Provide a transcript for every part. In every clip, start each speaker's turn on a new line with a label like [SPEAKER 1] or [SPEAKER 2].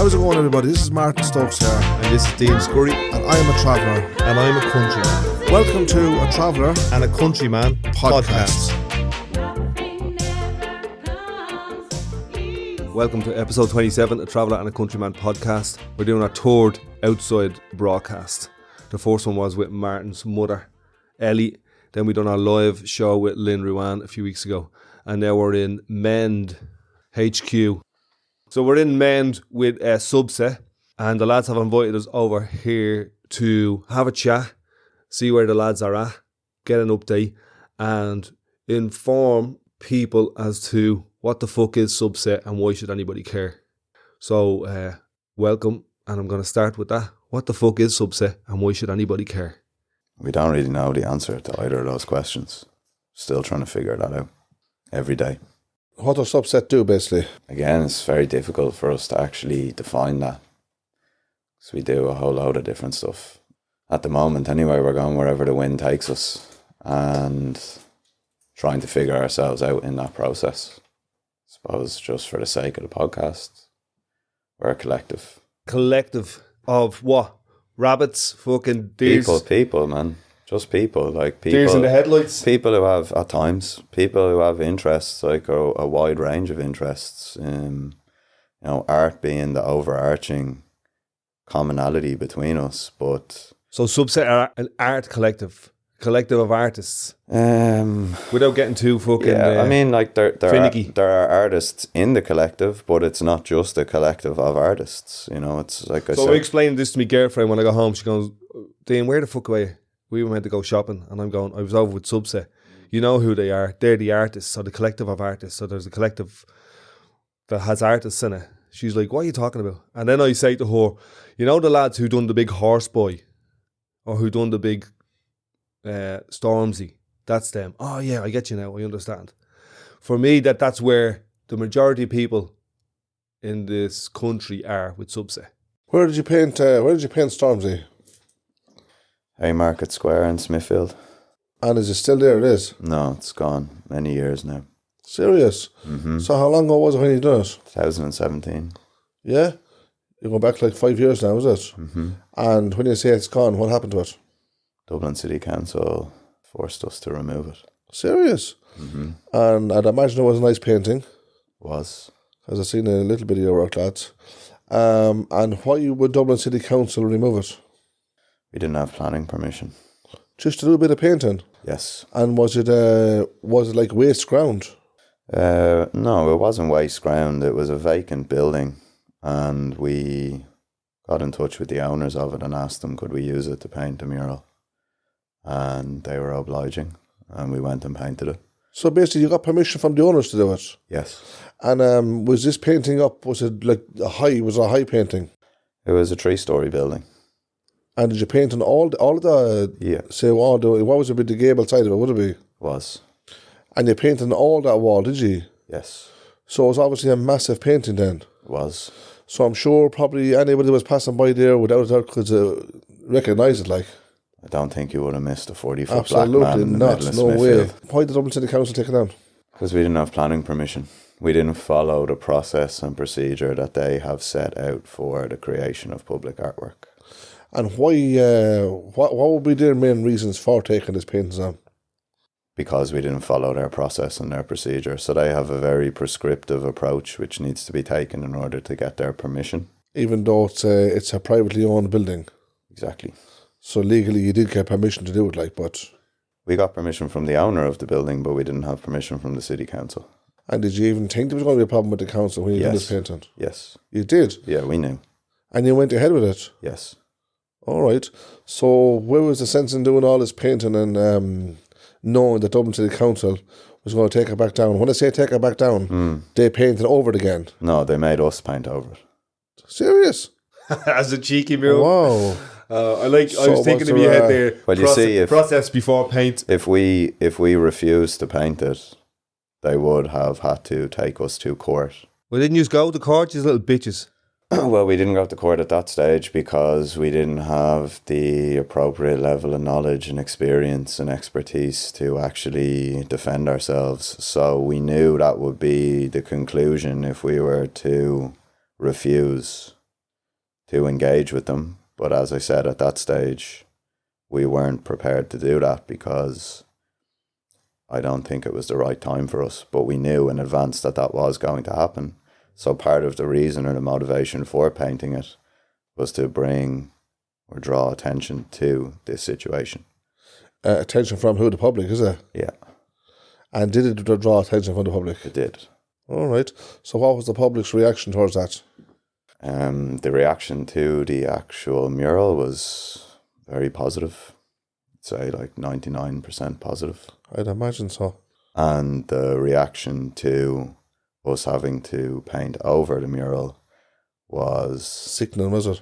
[SPEAKER 1] How's it going, everybody? This is Martin Stokes here.
[SPEAKER 2] And this is Dean Scurry.
[SPEAKER 1] And I am a traveller.
[SPEAKER 2] And I'm a countryman.
[SPEAKER 1] Welcome to A Traveller
[SPEAKER 2] and a Countryman podcast. Welcome to episode 27, A Traveller and a Countryman podcast. We're doing our third outside broadcast. The first one was with Martin's mother, Ellie. Then we done our live show with Lynn Ruan a few weeks ago. And now we're in Mend HQ. So we're in Mend with Subset, and the lads have invited us over here to have a chat, see where the lads are at, get an update, and inform people as to what the fuck is Subset and why should anybody care. So, welcome, and I'm going to start with that. What the fuck is Subset and why should anybody care?
[SPEAKER 3] We don't really know the answer to either of those questions. Still trying to figure that out every day.
[SPEAKER 1] What does Subset do, basically?
[SPEAKER 3] Again, it's very difficult for us to actually define that. So we do a whole load of different stuff. At the moment, anyway, we're going wherever the wind takes us and trying to figure ourselves out in that process. I suppose just for the sake of the podcast, we're a collective.
[SPEAKER 2] Collective of what? Rabbits? Fucking deers?
[SPEAKER 3] People, man. Just people, like people.
[SPEAKER 2] Deers in the headlights?
[SPEAKER 3] People who have, at times, people who have interests, like a wide range of interests. Art being the overarching commonality between us, but... So
[SPEAKER 2] Subset are an art collective of artists. Without getting too fucking...
[SPEAKER 3] Yeah, I mean, like, there are artists in the collective, but it's not just a collective of artists, you know, it's like I said.
[SPEAKER 2] So I explained this to my girlfriend when I got home. She goes, Dean, where the fuck were you? We were meant to go shopping, and I'm going, I was over with Subset. You know who they are. They're the artists, so the collective of artists. So there's a collective that has artists in it. She's like, what are you talking about? And then I say to her, you know the lads who done the big Horse Boy, or who done the big Stormzy? That's them. Oh yeah, I get you now, I understand. For me, that's where the majority of people in this country are with Subset.
[SPEAKER 1] Where did you paint Stormzy?
[SPEAKER 3] Haymarket Square in Smithfield.
[SPEAKER 1] And is it still there? It is?
[SPEAKER 3] No, it's gone. Many years now.
[SPEAKER 1] Serious?
[SPEAKER 3] Mm-hmm.
[SPEAKER 1] So how long ago was it when you done it?
[SPEAKER 3] 2017.
[SPEAKER 1] Yeah? You go back like 5 years now, is it?
[SPEAKER 3] Mm-hmm.
[SPEAKER 1] And when you say it's gone, what happened to it?
[SPEAKER 3] Dublin City Council forced us to remove it.
[SPEAKER 1] Serious?
[SPEAKER 3] Mm-hmm.
[SPEAKER 1] And I'd imagine it was a nice painting.
[SPEAKER 3] Was.
[SPEAKER 1] As I've seen a little bit of your work, lads. And why would Dublin City Council remove it?
[SPEAKER 3] We didn't have planning permission.
[SPEAKER 1] Just to do a bit of painting?
[SPEAKER 3] Yes.
[SPEAKER 1] And was it like waste ground?
[SPEAKER 3] No, it wasn't waste ground. It was a vacant building, and we got in touch with the owners of it and asked them could we use it to paint a mural, and they were obliging, and we went and painted it. So
[SPEAKER 1] basically you got permission from the owners to do it?
[SPEAKER 3] Yes.
[SPEAKER 1] And was this painting up, was it like a high painting?
[SPEAKER 3] It was a 3-story building.
[SPEAKER 1] And did you paint on all of the...
[SPEAKER 3] Yeah.
[SPEAKER 1] Say, what was it with the gable side of it, would it be?
[SPEAKER 3] Was.
[SPEAKER 1] And you painted on all that wall, did you?
[SPEAKER 3] Yes.
[SPEAKER 1] So it was obviously a massive painting then?
[SPEAKER 3] It was.
[SPEAKER 1] So I'm sure probably anybody who was passing by there without a doubt could recognise it, like.
[SPEAKER 3] I don't think you would have missed a 40-foot black man in the middle of
[SPEAKER 1] Smithfield. No way. Why did Dublin City Council take it down?
[SPEAKER 3] Because we didn't have planning permission. We didn't follow the process and procedure that they have set out for the creation of public artwork.
[SPEAKER 1] And why? What would be their main reasons for taking this painting down?
[SPEAKER 3] Because we didn't follow their process and their procedure. So they have a very prescriptive approach which needs to be taken in order to get their permission.
[SPEAKER 1] Even though it's a privately owned building?
[SPEAKER 3] Exactly.
[SPEAKER 1] So legally you did get permission to do it, like, but...
[SPEAKER 3] We got permission from the owner of the building, but we didn't have permission from the City Council.
[SPEAKER 1] And did you even think there was going to be a problem with the council when you did this painting?
[SPEAKER 3] Yes.
[SPEAKER 1] You did?
[SPEAKER 3] Yeah, we knew.
[SPEAKER 1] And you went ahead with it?
[SPEAKER 3] Yes.
[SPEAKER 1] All right. So where was the sense in doing all this painting and knowing that Dublin City Council was going to take it back down? When I say take it back down, they painted over it again?
[SPEAKER 3] No, they made us paint over it.
[SPEAKER 1] Serious?
[SPEAKER 2] As a cheeky move.
[SPEAKER 1] Wow.
[SPEAKER 2] I was thinking in my head there.
[SPEAKER 3] Well, you see,
[SPEAKER 2] process before paint.
[SPEAKER 3] If we refused to paint it, they would have had to take us to court.
[SPEAKER 2] Well, didn't you go to court, you little bitches?
[SPEAKER 3] Well, we didn't go to court at that stage because we didn't have the appropriate level of knowledge and experience and expertise to actually defend ourselves. So we knew that would be the conclusion if we were to refuse to engage with them. But as I said, at that stage, we weren't prepared to do that because I don't think it was the right time for us. But we knew in advance that that was going to happen. So part of the reason or the motivation for painting it was to bring or draw attention to this situation.
[SPEAKER 1] Attention from who? The public, is it?
[SPEAKER 3] Yeah,
[SPEAKER 1] And did it draw attention from the public?
[SPEAKER 3] it did.
[SPEAKER 1] All right. So what was the public's reaction towards that?
[SPEAKER 3] The reaction to the actual mural was very positive. I'd say like 99% positive.
[SPEAKER 1] I'd imagine so.
[SPEAKER 3] And the reaction to us having to paint over the mural was...
[SPEAKER 1] Sickening, was it?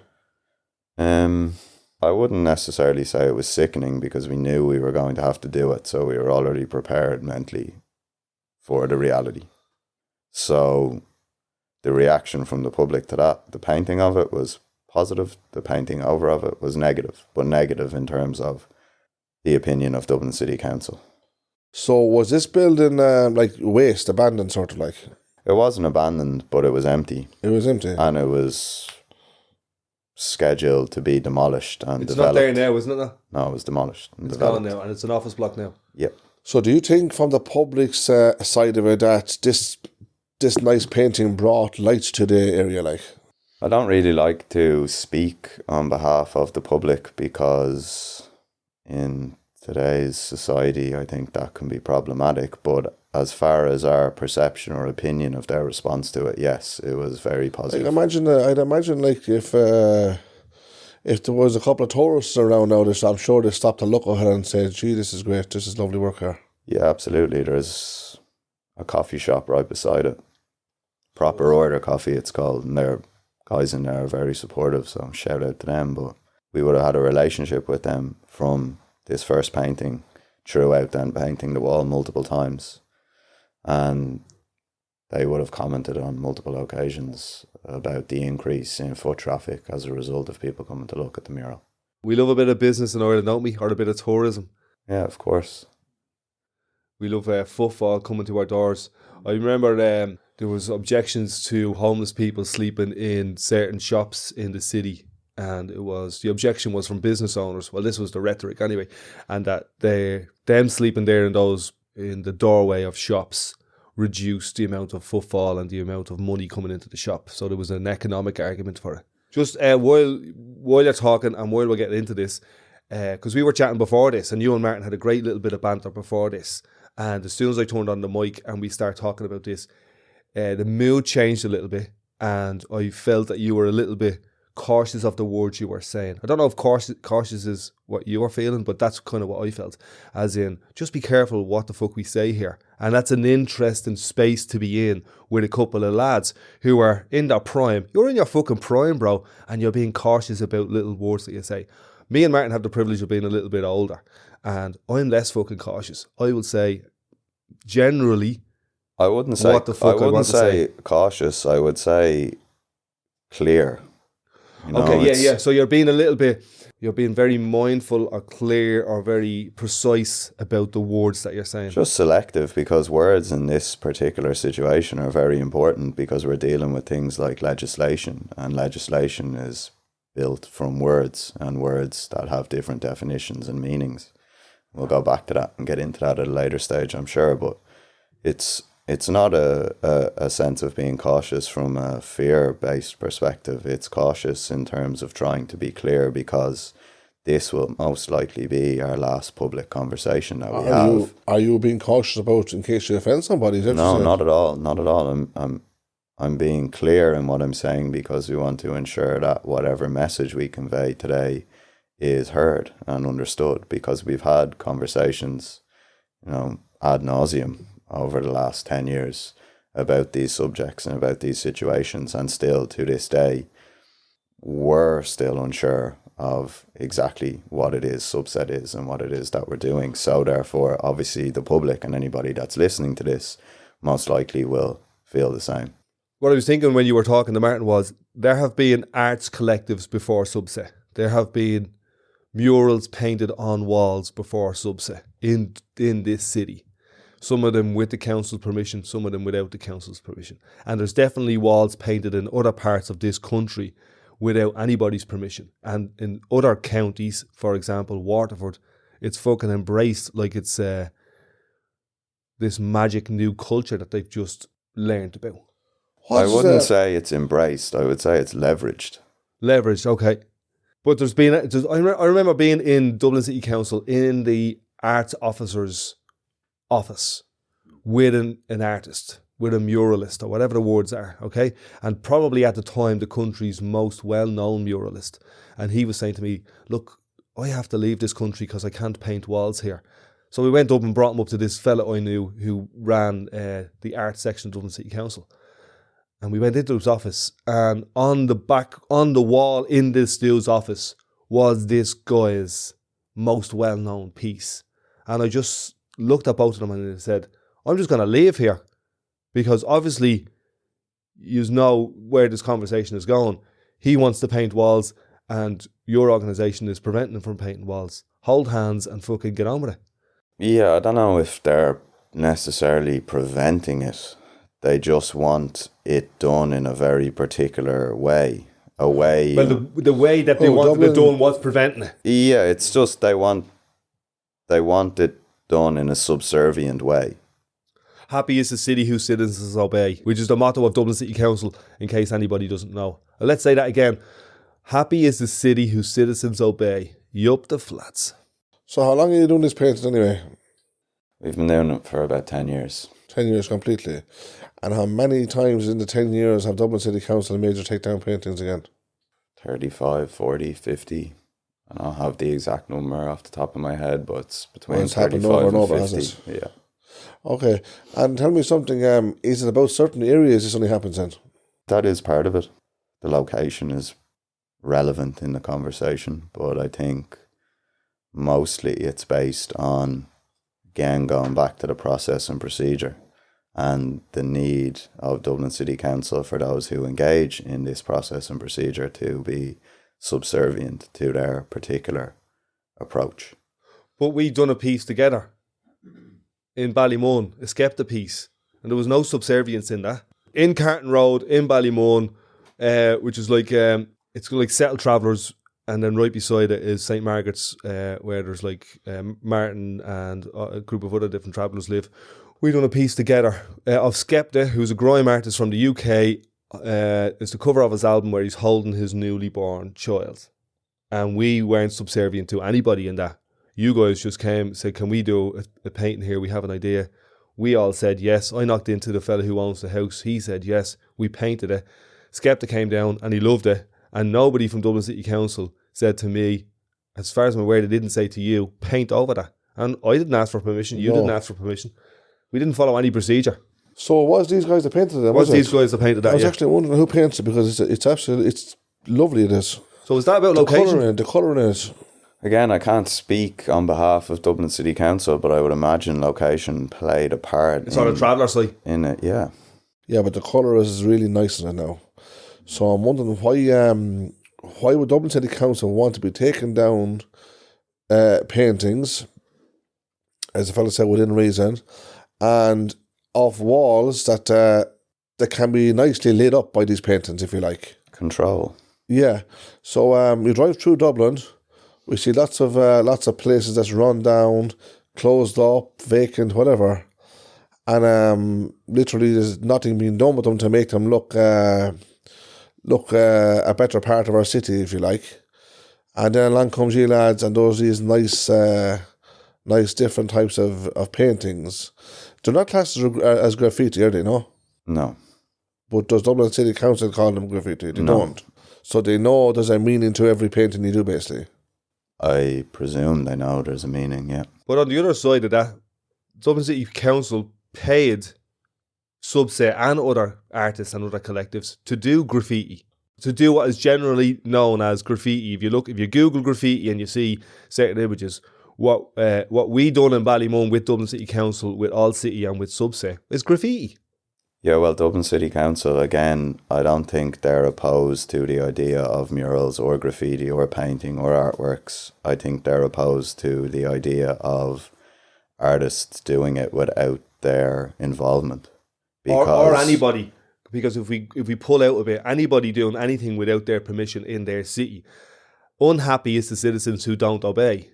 [SPEAKER 3] I wouldn't necessarily say it was sickening because we knew we were going to have to do it, so we were already prepared mentally for the reality. So the reaction from the public to that, the painting of it was positive, the painting over of it was negative, but negative in terms of the opinion of Dublin City Council.
[SPEAKER 1] So was this building like waste, abandoned sort of like?
[SPEAKER 3] It wasn't abandoned, but it was empty.
[SPEAKER 1] It was empty.
[SPEAKER 3] And it was scheduled to be demolished and
[SPEAKER 2] It's
[SPEAKER 3] developed.
[SPEAKER 2] not there now, isn't it?
[SPEAKER 3] No, it was demolished and
[SPEAKER 2] It's
[SPEAKER 3] developed.
[SPEAKER 2] gone now, and it's an office block now.
[SPEAKER 3] Yep.
[SPEAKER 1] So do you think from the public's side of it that this nice painting brought light to the area, like?
[SPEAKER 3] I don't really like to speak on behalf of the public because in today's society, I think that can be problematic. But as far as our perception or opinion of their response to it, yes, it was very positive.
[SPEAKER 1] I'd imagine like if there was a couple of tourists around now, I'm sure they stopped to look at her and said, gee, this is great, this is lovely work here.
[SPEAKER 3] Yeah, absolutely. There's a coffee shop right beside it. Proper Order Coffee, it's called. And their guys in there are very supportive, so shout out to them. But we would have had a relationship with them from this first painting throughout them painting the wall multiple times. And they would have commented on multiple occasions about the increase in foot traffic as a result of people coming to look at the mural.
[SPEAKER 2] We love a bit of business in Ireland, don't we? Or a bit of tourism.
[SPEAKER 3] Yeah, of course.
[SPEAKER 2] We love footfall coming to our doors. I remember there was objections to homeless people sleeping in certain shops in the city. And the objection was from business owners. Well, this was the rhetoric anyway. And that them sleeping there in the doorway of shops reduced the amount of footfall and the amount of money coming into the shop. So there was an economic argument for it. Just while you're talking and while we're getting into this, because we were chatting before this and you and Martin had a great little bit of banter before this. And as soon as I turned on the mic and we started talking about this, the mood changed a little bit and I felt that you were a little bit cautious of the words you were saying. I don't know if cautious is what you were feeling, but that's kind of what I felt. As in, just be careful what the fuck we say here. And that's an interesting space to be in with a couple of lads who are in their prime. You're in your fucking prime, bro, and you're being cautious about little words that you say. Me and Martin have the privilege of being a little bit older, and I'm less fucking cautious. I will say, generally,
[SPEAKER 3] I wouldn't say cautious. I would say clear.
[SPEAKER 2] Yeah. So you're being very mindful or clear or very precise about the words that you're saying.
[SPEAKER 3] Just selective, because words in this particular situation are very important because we're dealing with things like legislation, and legislation is built from words and words that have different definitions and meanings. We'll go back to that and get into that at a later stage, I'm sure, but it's not a sense of being cautious from a fear-based perspective. It's cautious in terms of trying to be clear because this will most likely be our last public conversation that we have.
[SPEAKER 1] Are you being cautious about in case you offend somebody?
[SPEAKER 3] No, not at all. Not at all. I'm being clear in what I'm saying because we want to ensure that whatever message we convey today is heard and understood, because we've had conversations, ad nauseum over the last 10 years about these subjects and about these situations, and still to this day we're still unsure of exactly what it is subset is and what it is that we're doing. So therefore, obviously the public and anybody that's listening to this most likely will feel the same.
[SPEAKER 2] What I was thinking when you were talking to Martin was, there have been arts collectives before Subset. There have been murals painted on walls before Subset in this city. Some of them with the council's permission, some of them without the council's permission. And there's definitely walls painted in other parts of this country without anybody's permission. And in other counties, for example, Waterford, it's fucking embraced like it's this magic new culture that they've just learned about.
[SPEAKER 3] I wouldn't say it's embraced. I would say it's leveraged.
[SPEAKER 2] Leveraged, okay. But I remember being in Dublin City Council in the arts officer's office with an artist, with a muralist, or whatever the words are, okay? And probably at the time, the country's most well-known muralist. And he was saying to me, look, I have to leave this country because I can't paint walls here. So we went up and brought him up to this fella I knew who ran the art section of Dublin City Council. And we went into his office, and on the wall in this dude's office was this guy's most well-known piece. And I just looked at both of them and I said, I'm just going to leave here, because obviously you know where this conversation is going. He wants to paint walls and your organisation is preventing him from painting walls. Hold hands and fucking get on with it.
[SPEAKER 3] Yeah, I don't know if they're necessarily preventing it. They just want it done in a very particular way. A way...
[SPEAKER 2] Well, the way that they wanted it done was preventing it.
[SPEAKER 3] Yeah, it's just they want it done in a subservient way.
[SPEAKER 2] Happy is the city whose citizens obey, which is the motto of Dublin City Council, in case anybody doesn't know. Let's say that again. Happy is the city whose citizens obey. Yup the flats.
[SPEAKER 1] So how long are you doing this painting anyway?
[SPEAKER 3] We've been doing it for about 10 years. 10
[SPEAKER 1] years completely. And how many times in the 10 years have Dublin City Council made you take down paintings again?
[SPEAKER 3] 35, 40, 50. I don't have the exact number off the top of my head, but it's between 35
[SPEAKER 1] over
[SPEAKER 3] and
[SPEAKER 1] over,
[SPEAKER 3] 50. Yeah.
[SPEAKER 1] Okay. And tell me something, is it about certain areas this only happens in?
[SPEAKER 3] That is part of it. The location is relevant in the conversation, but I think mostly it's based on, again, going back to the process and procedure and the need of Dublin City Council for those who engage in this process and procedure to be subservient to their particular approach.
[SPEAKER 2] But we done a piece together in Ballymun, a Skepta piece, and there was no subservience in that. In Carton Road, in Ballymun, which is like, it's like Settled Travellers, and then right beside it is St. Margaret's, where there's like Martin and a group of other different travellers live. We done a piece together of Skepta, who's a grime artist from the UK. It's the cover of his album where he's holding his newly born child. And we weren't subservient to anybody in that. You guys just came, said, can we do a painting here? We have an idea. We all said yes. I knocked into the fella who owns the house. He said yes. We painted it. Skepta came down and he loved it. And nobody from Dublin City Council said to me, as far as I'm aware, they didn't say to you, paint over that. And I didn't ask for permission. You didn't ask for permission. We didn't follow any procedure.
[SPEAKER 1] So it was these guys that painted it?
[SPEAKER 2] Was these guys that painted that?
[SPEAKER 1] I was actually wondering who paints it, because it's absolutely, it's lovely. It is.
[SPEAKER 2] So is that about location?
[SPEAKER 1] The colour in it.
[SPEAKER 3] Again, I can't speak on behalf of Dublin City Council, but I would imagine location played a part.
[SPEAKER 2] It's on a traveller site.
[SPEAKER 3] In it, yeah.
[SPEAKER 1] Yeah, but the colour is really nice in it now. So I'm wondering why would Dublin City Council want to be taking down paintings, as the fellow said, within reason, and off walls that can be nicely lit up by these paintings, if you like.
[SPEAKER 3] Control.
[SPEAKER 1] Yeah. So you drive through Dublin, we see lots of places that's run down, closed up, vacant, whatever, and literally there's nothing being done with them to make them look a better part of our city, if you like. And then along comes you lads and does these nice different types of paintings. They're not classed as graffiti, are they, no?
[SPEAKER 3] No.
[SPEAKER 1] But does Dublin City Council call them graffiti? They don't. So they know there's a meaning to every painting you do, basically.
[SPEAKER 3] I presume they know there's a meaning, yeah.
[SPEAKER 2] But on the other side of that, Dublin City Council paid Subset and other artists and other collectives to do graffiti, to do what is generally known as graffiti. If you Google graffiti and you see certain images, what we done in Ballymun with Dublin City Council, with All City and with Subset is graffiti.
[SPEAKER 3] Yeah, well, Dublin City Council, again, I don't think they're opposed to the idea of murals or graffiti or painting or artworks. I think they're opposed to the idea of artists doing it without their involvement.
[SPEAKER 2] Or anybody. Because if we pull out of it, anybody doing anything without their permission in their city, unhappy is the citizens who don't obey.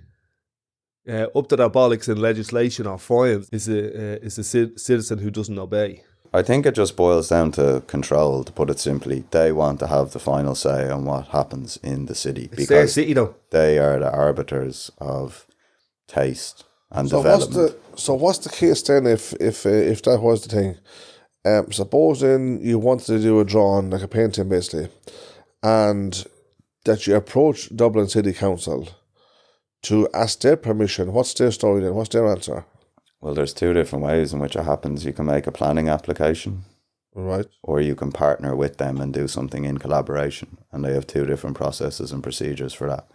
[SPEAKER 2] Up to their bollocks in legislation or fines is a citizen who doesn't obey.
[SPEAKER 3] I think it just boils down to control, to put it simply. They want to have the final say on what happens in the city.
[SPEAKER 2] It's their city, though.
[SPEAKER 3] They are the arbiters of taste and development.
[SPEAKER 1] What's the case then if that was the thing? Supposing you wanted to do a drawing, like a painting basically, and that you approach Dublin City Council to ask their permission, what's their story then? What's their answer?
[SPEAKER 3] Well, there's two different ways in which it happens. You can make a planning application.
[SPEAKER 1] Right.
[SPEAKER 3] Or you can partner with them and do something in collaboration. And they have two different processes and procedures for that.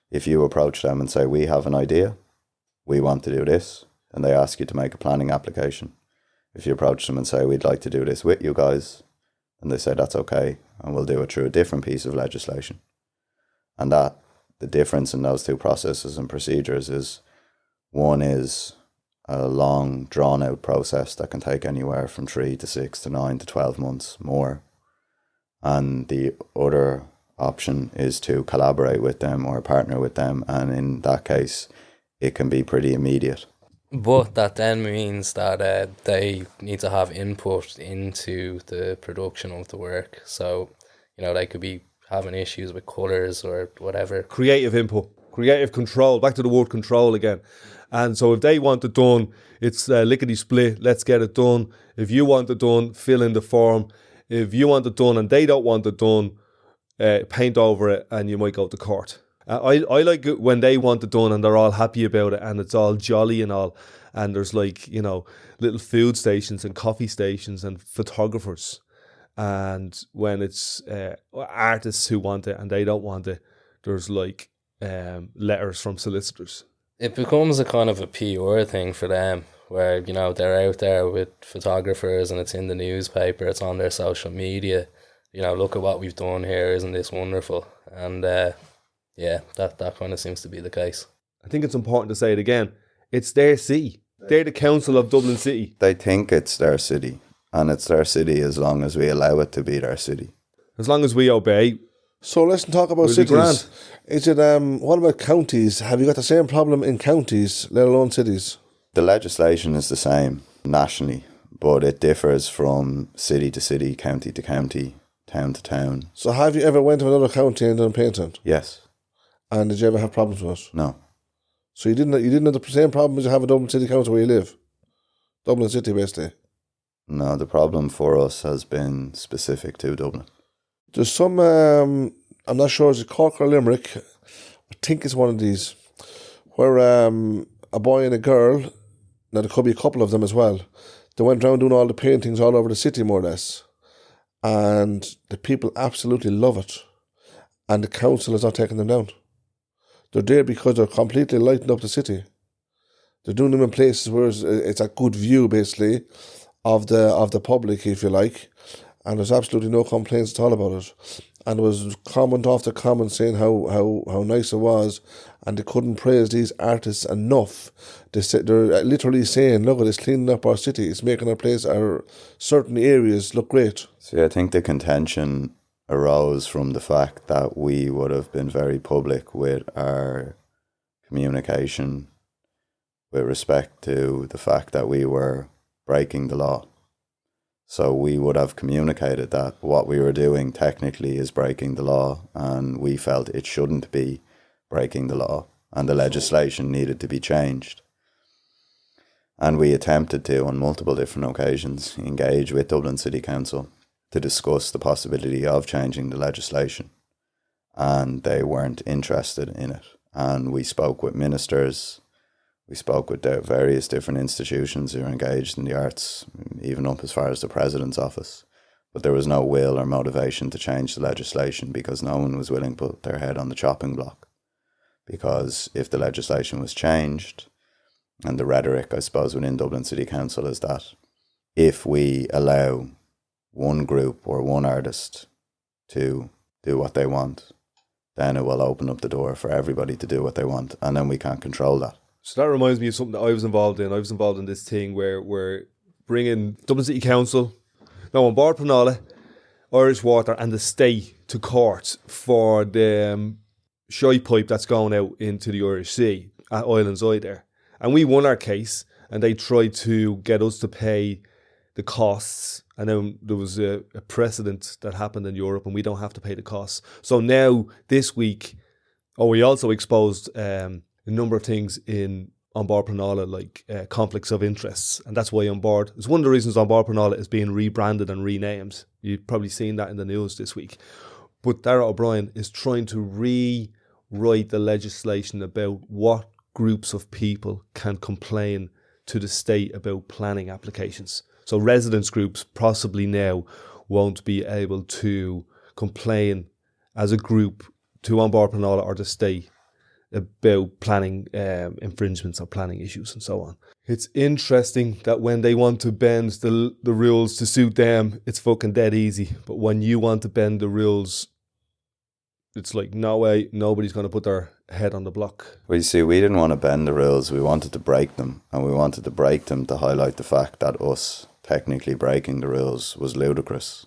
[SPEAKER 3] If you approach them and say, we have an idea, we want to do this, and they ask you to make a planning application. If you approach them and say, we'd like to do this with you guys, and they say, that's okay, and we'll do it through a different piece of legislation. And that, the difference in those two processes and procedures is, one is a long, drawn-out process that can take anywhere from 3 to 6 to 9 to 12 months more. And the other option is to collaborate with them or partner with them, and in that case, it can be pretty immediate.
[SPEAKER 4] But that then means that they need to have input into the production of the work. So, they could be having issues with colours or whatever.
[SPEAKER 2] Creative input, creative control, back to the word control again. And so if they want it done, it's lickety-split, let's get it done. If you want it done, fill in the form. If you want it done and they don't want it done, paint over it and you might go to court. I like it when they want it done and they're all happy about it and it's all jolly and all. And there's little food stations and coffee stations and photographers. And when it's artists who want it and they don't want it, there's letters from solicitors.
[SPEAKER 4] It becomes a kind of a PR thing for them where, they're out there with photographers and it's in the newspaper, it's on their social media. Look at what we've done here, isn't this wonderful? And that kind of seems to be the case.
[SPEAKER 2] I think it's important to say it again. It's their city. They're the council of Dublin City.
[SPEAKER 3] They think it's their city, and it's their city as long as we allow it to be their city.
[SPEAKER 2] As long as we obey.
[SPEAKER 1] So let's talk about cities. Is it what about counties? Have you got the same problem in counties, let alone cities?
[SPEAKER 3] The legislation is the same nationally, but it differs from city to city, county to county, town to town.
[SPEAKER 1] So have you ever went to another county and done painting?
[SPEAKER 3] Yes.
[SPEAKER 1] And did you ever have problems with it?
[SPEAKER 3] No.
[SPEAKER 1] So you didn't have the same problem as you have in Dublin City Council where you live? Dublin City, basically.
[SPEAKER 3] No, the problem for us has been specific to Dublin.
[SPEAKER 1] There's some, I'm not sure, is it Cork or Limerick? I think it's one of these, where a boy and a girl, now there could be a couple of them as well, they went around doing all the paintings all over the city, more or less. And the people absolutely love it. And the council is not taking them down. They're there because they're completely lighting up the city. They're doing them in places where it's a good view, basically, of the public, if you like. And there's absolutely no complaints at all about it. And there was comment after comment saying how nice it was, and they couldn't praise these artists enough. They're literally saying, look, it's cleaning up our city. It's making our certain areas look great.
[SPEAKER 3] See, I think the contention arose from the fact that we would have been very public with our communication with respect to the fact that we were breaking the law. So we would have communicated that what we were doing technically is breaking the law, and we felt it shouldn't be breaking the law, and the legislation needed to be changed. And we attempted to, on multiple different occasions, engage with Dublin City Council to discuss the possibility of changing the legislation. And they weren't interested in it. And we spoke with ministers, we spoke with the various different institutions who are engaged in the arts, even up as far as the President's office. But there was no will or motivation to change the legislation because no one was willing to put their head on the chopping block. Because if the legislation was changed, and the rhetoric, I suppose, within Dublin City Council is that if we allow one group or one artist to do what they want, then it will open up the door for everybody to do what they want, and then we can't control that.
[SPEAKER 2] So that reminds me of something that I was involved in. I was involved in this thing where we're bringing Dublin City Council, Now, on board Pernalla, Irish Water and the state to court for the shy pipe that's going out into the Irish Sea at Islands Eye there. And we won our case, and they tried to get us to pay the costs. And then there was a precedent that happened in Europe, and we don't have to pay the costs. So now, this week, we also exposed a number of things on board Pernalla, like conflicts of interests. And that's why on board, it's one of the reasons on board Pernalla is being rebranded and renamed. You've probably seen that in the news this week. But Darragh O'Brien is trying to rewrite the legislation about what groups of people can complain to the state about planning applications. So residents groups possibly now won't be able to complain as a group to on board Pernalla or the state about planning infringements or planning issues and so on. It's interesting that when they want to bend the rules to suit them, it's fucking dead easy. But when you want to bend the rules, it's like, no way, nobody's going to put their head on the block.
[SPEAKER 3] Well, you see, we didn't want to bend the rules. We wanted to break them. And we wanted to break them to highlight the fact that us technically breaking the rules was ludicrous.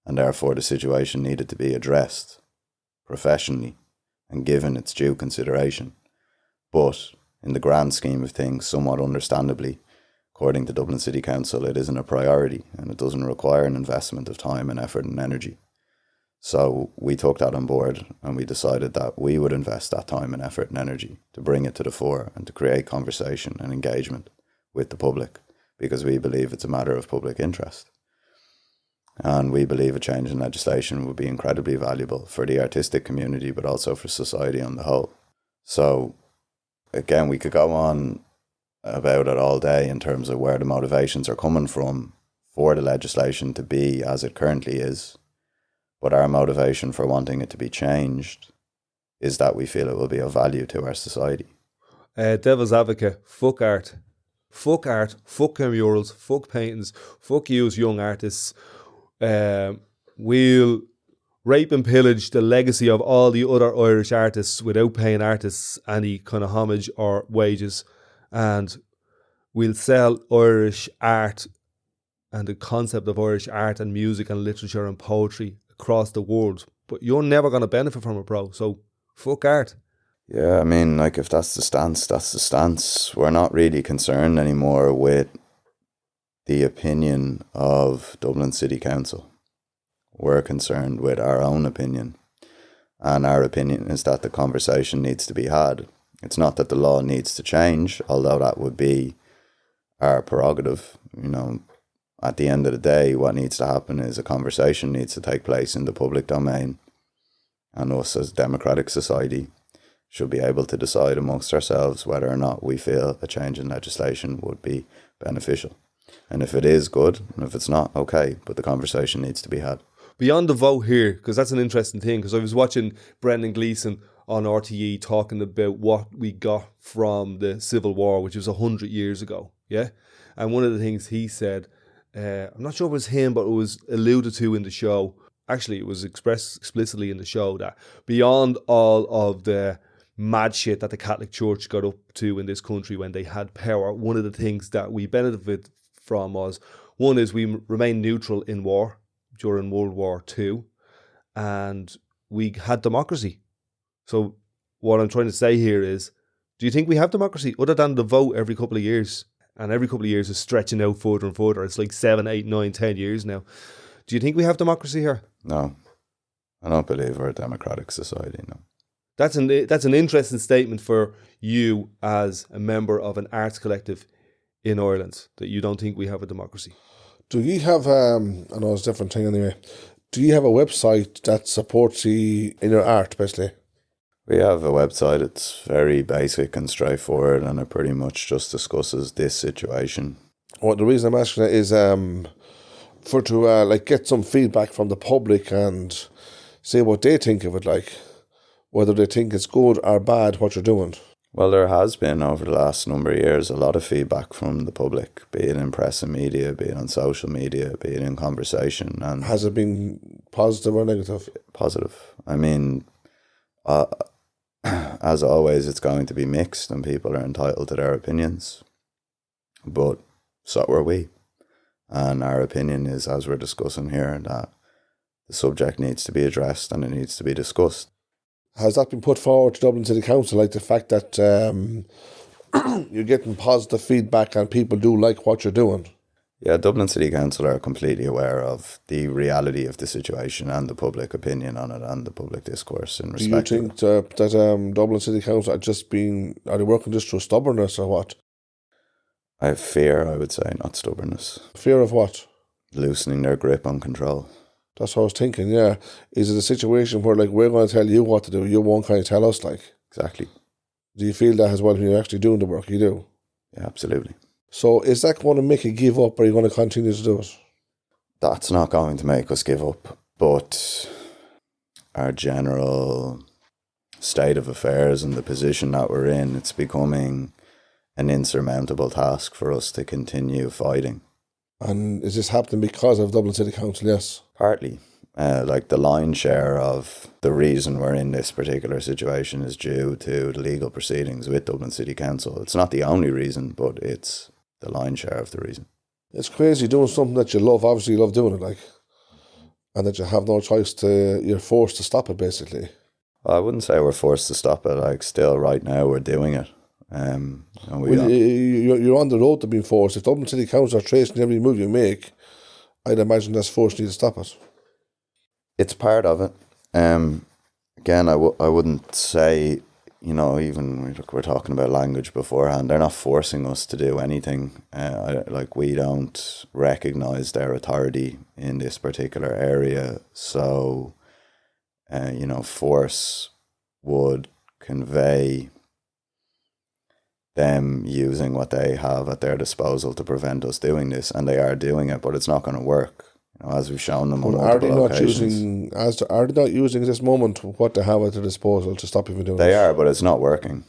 [SPEAKER 3] And therefore the situation needed to be addressed professionally and given its due consideration. But in the grand scheme of things, somewhat understandably, according to Dublin City Council, it isn't a priority and it doesn't require an investment of time and effort and energy. So we took that on board and we decided that we would invest that time and effort and energy to bring it to the fore and to create conversation and engagement with the public, because we believe it's a matter of public interest. And we believe a change in legislation would be incredibly valuable for the artistic community, but also for society on the whole. So, again, we could go on about it all day in terms of where the motivations are coming from for the legislation to be as it currently is. But our motivation for wanting it to be changed is that we feel it will be of value to our society.
[SPEAKER 2] Devil's advocate, fuck art. Fuck art, fuck murals, fuck paintings, fuck you as young artists. We'll rape and pillage the legacy of all the other Irish artists without paying artists any kind of homage or wages, and we'll sell Irish art and the concept of Irish art and music and literature and poetry across the world, but you're never going to benefit from it, bro. So fuck art.
[SPEAKER 3] Yeah, I mean, like, if that's the stance, that's the stance. We're not really concerned anymore with the opinion of Dublin City Council. We're concerned with our own opinion. And our opinion is that the conversation needs to be had. It's not that the law needs to change, although that would be our prerogative. You know, at the end of the day, what needs to happen is a conversation needs to take place in the public domain. And us as a democratic society should be able to decide amongst ourselves whether or not we feel a change in legislation would be beneficial. And if it is, good, and if it's not, okay, but the conversation needs to be had.
[SPEAKER 2] Beyond the vote here, because that's an interesting thing, because I was watching Brendan Gleeson on RTE talking about what we got from the Civil War, which was 100 years ago, yeah? And one of the things he said, I'm not sure if it was him, but it was alluded to in the show. Actually, it was expressed explicitly in the show that beyond all of the mad shit that the Catholic Church got up to in this country when they had power, one of the things that we benefited from was, one is we remained neutral in war during World War II, and we had democracy. So what I'm trying to say here is, do you think we have democracy other than the vote every couple of years? And every couple of years is stretching out further and further. It's like 7, 8, 9, 10 years now. Do you think we have democracy here?
[SPEAKER 3] No, I don't believe we're a democratic society, no.
[SPEAKER 2] That's an interesting statement for you as a member of an arts collective in Ireland, that you don't think we have a democracy.
[SPEAKER 1] Do you have, I know it's a different thing anyway, do you have a website that supports you in your art, basically?
[SPEAKER 3] We have a website. It's very basic and straightforward, and it pretty much just discusses this situation.
[SPEAKER 1] Well, the reason I'm asking it is to get some feedback from the public and see what they think of it, like whether they think it's good or bad what you're doing.
[SPEAKER 3] Well, there has been over the last number of years a lot of feedback from the public, be it in press and media, be it on social media, be it in conversation. And
[SPEAKER 1] has it been positive or negative?
[SPEAKER 3] Positive. I mean, as always, it's going to be mixed and people are entitled to their opinions. But so are we. And our opinion is, as we're discussing here, that the subject needs to be addressed and it needs to be discussed.
[SPEAKER 1] Has that been put forward to Dublin City Council, like the fact that you're getting positive feedback and people do like what you're doing?
[SPEAKER 3] Yeah, Dublin City Council are completely aware of the reality of the situation and the public opinion on it and the public discourse in respect.
[SPEAKER 1] Do you think that Dublin City Council are they working just through stubbornness or what?
[SPEAKER 3] I have fear, I would say, not stubbornness.
[SPEAKER 1] Fear of what?
[SPEAKER 3] Loosening their grip on control.
[SPEAKER 1] That's what I was thinking, yeah. Is it a situation where, like, we're going to tell you what to do, you won't kind of tell us, like?
[SPEAKER 3] Exactly.
[SPEAKER 1] Do you feel that as well when you're actually doing the work you do?
[SPEAKER 3] Yeah, absolutely.
[SPEAKER 1] So is that going to make you give up, or are you going to continue to do it?
[SPEAKER 3] That's not going to make us give up, but our general state of affairs and the position that we're in, it's becoming an insurmountable task for us to continue fighting.
[SPEAKER 1] And is this happening because of Dublin City Council? Yes.
[SPEAKER 3] Partly. Like the lion's share of the reason we're in this particular situation is due to the legal proceedings with Dublin City Council. It's not the only reason, but it's the lion's share of the reason.
[SPEAKER 1] It's crazy doing something that you love. Obviously you love doing it, like, and that you have no choice you're forced to stop it, basically.
[SPEAKER 3] Well, I wouldn't say we're forced to stop it. Like, still right now we're doing it. And
[SPEAKER 1] you're on the road to being forced. If Dublin City Council are tracing every move you make, I'd imagine that's forcing you to stop it.
[SPEAKER 3] It's part of it. Again, I wouldn't say, even we're talking about language beforehand, they're not forcing us to do anything. We don't recognise their authority in this particular area. So, force would convey them using what they have at their disposal to prevent us doing this, and they are doing it, but it's not going to work. As we've shown them on multiple occasions.
[SPEAKER 1] Are they not using this moment what they have at their disposal to stop you from doing it?
[SPEAKER 3] They are, but it's not working.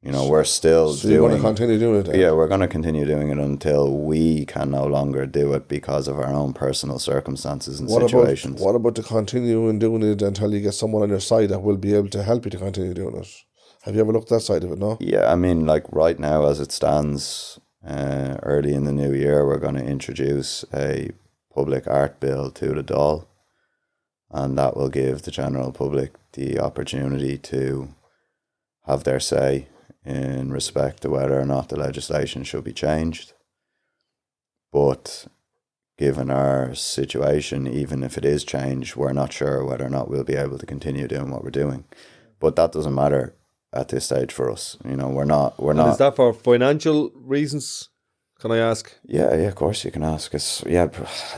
[SPEAKER 3] We're still
[SPEAKER 1] so you're going to continue doing it then?
[SPEAKER 3] Yeah, we're going to continue doing it until we can no longer do it because of our own personal circumstances and situations.
[SPEAKER 1] What about to continue in doing it until you get someone on your side that will be able to help you to continue doing it? Have you ever looked at that side of it, no?
[SPEAKER 3] Yeah, right now as it stands, early in the new year, we're going to introduce a public art bill to the Dáil, and that will give the general public the opportunity to have their say in respect to whether or not the legislation should be changed. But given our situation, even if it is changed, we're not sure whether or not we'll be able to continue doing what we're doing. But that doesn't matter at this stage for us. We're not.
[SPEAKER 2] And is that for financial reasons? Can I ask?
[SPEAKER 3] Yeah, of course you can ask. At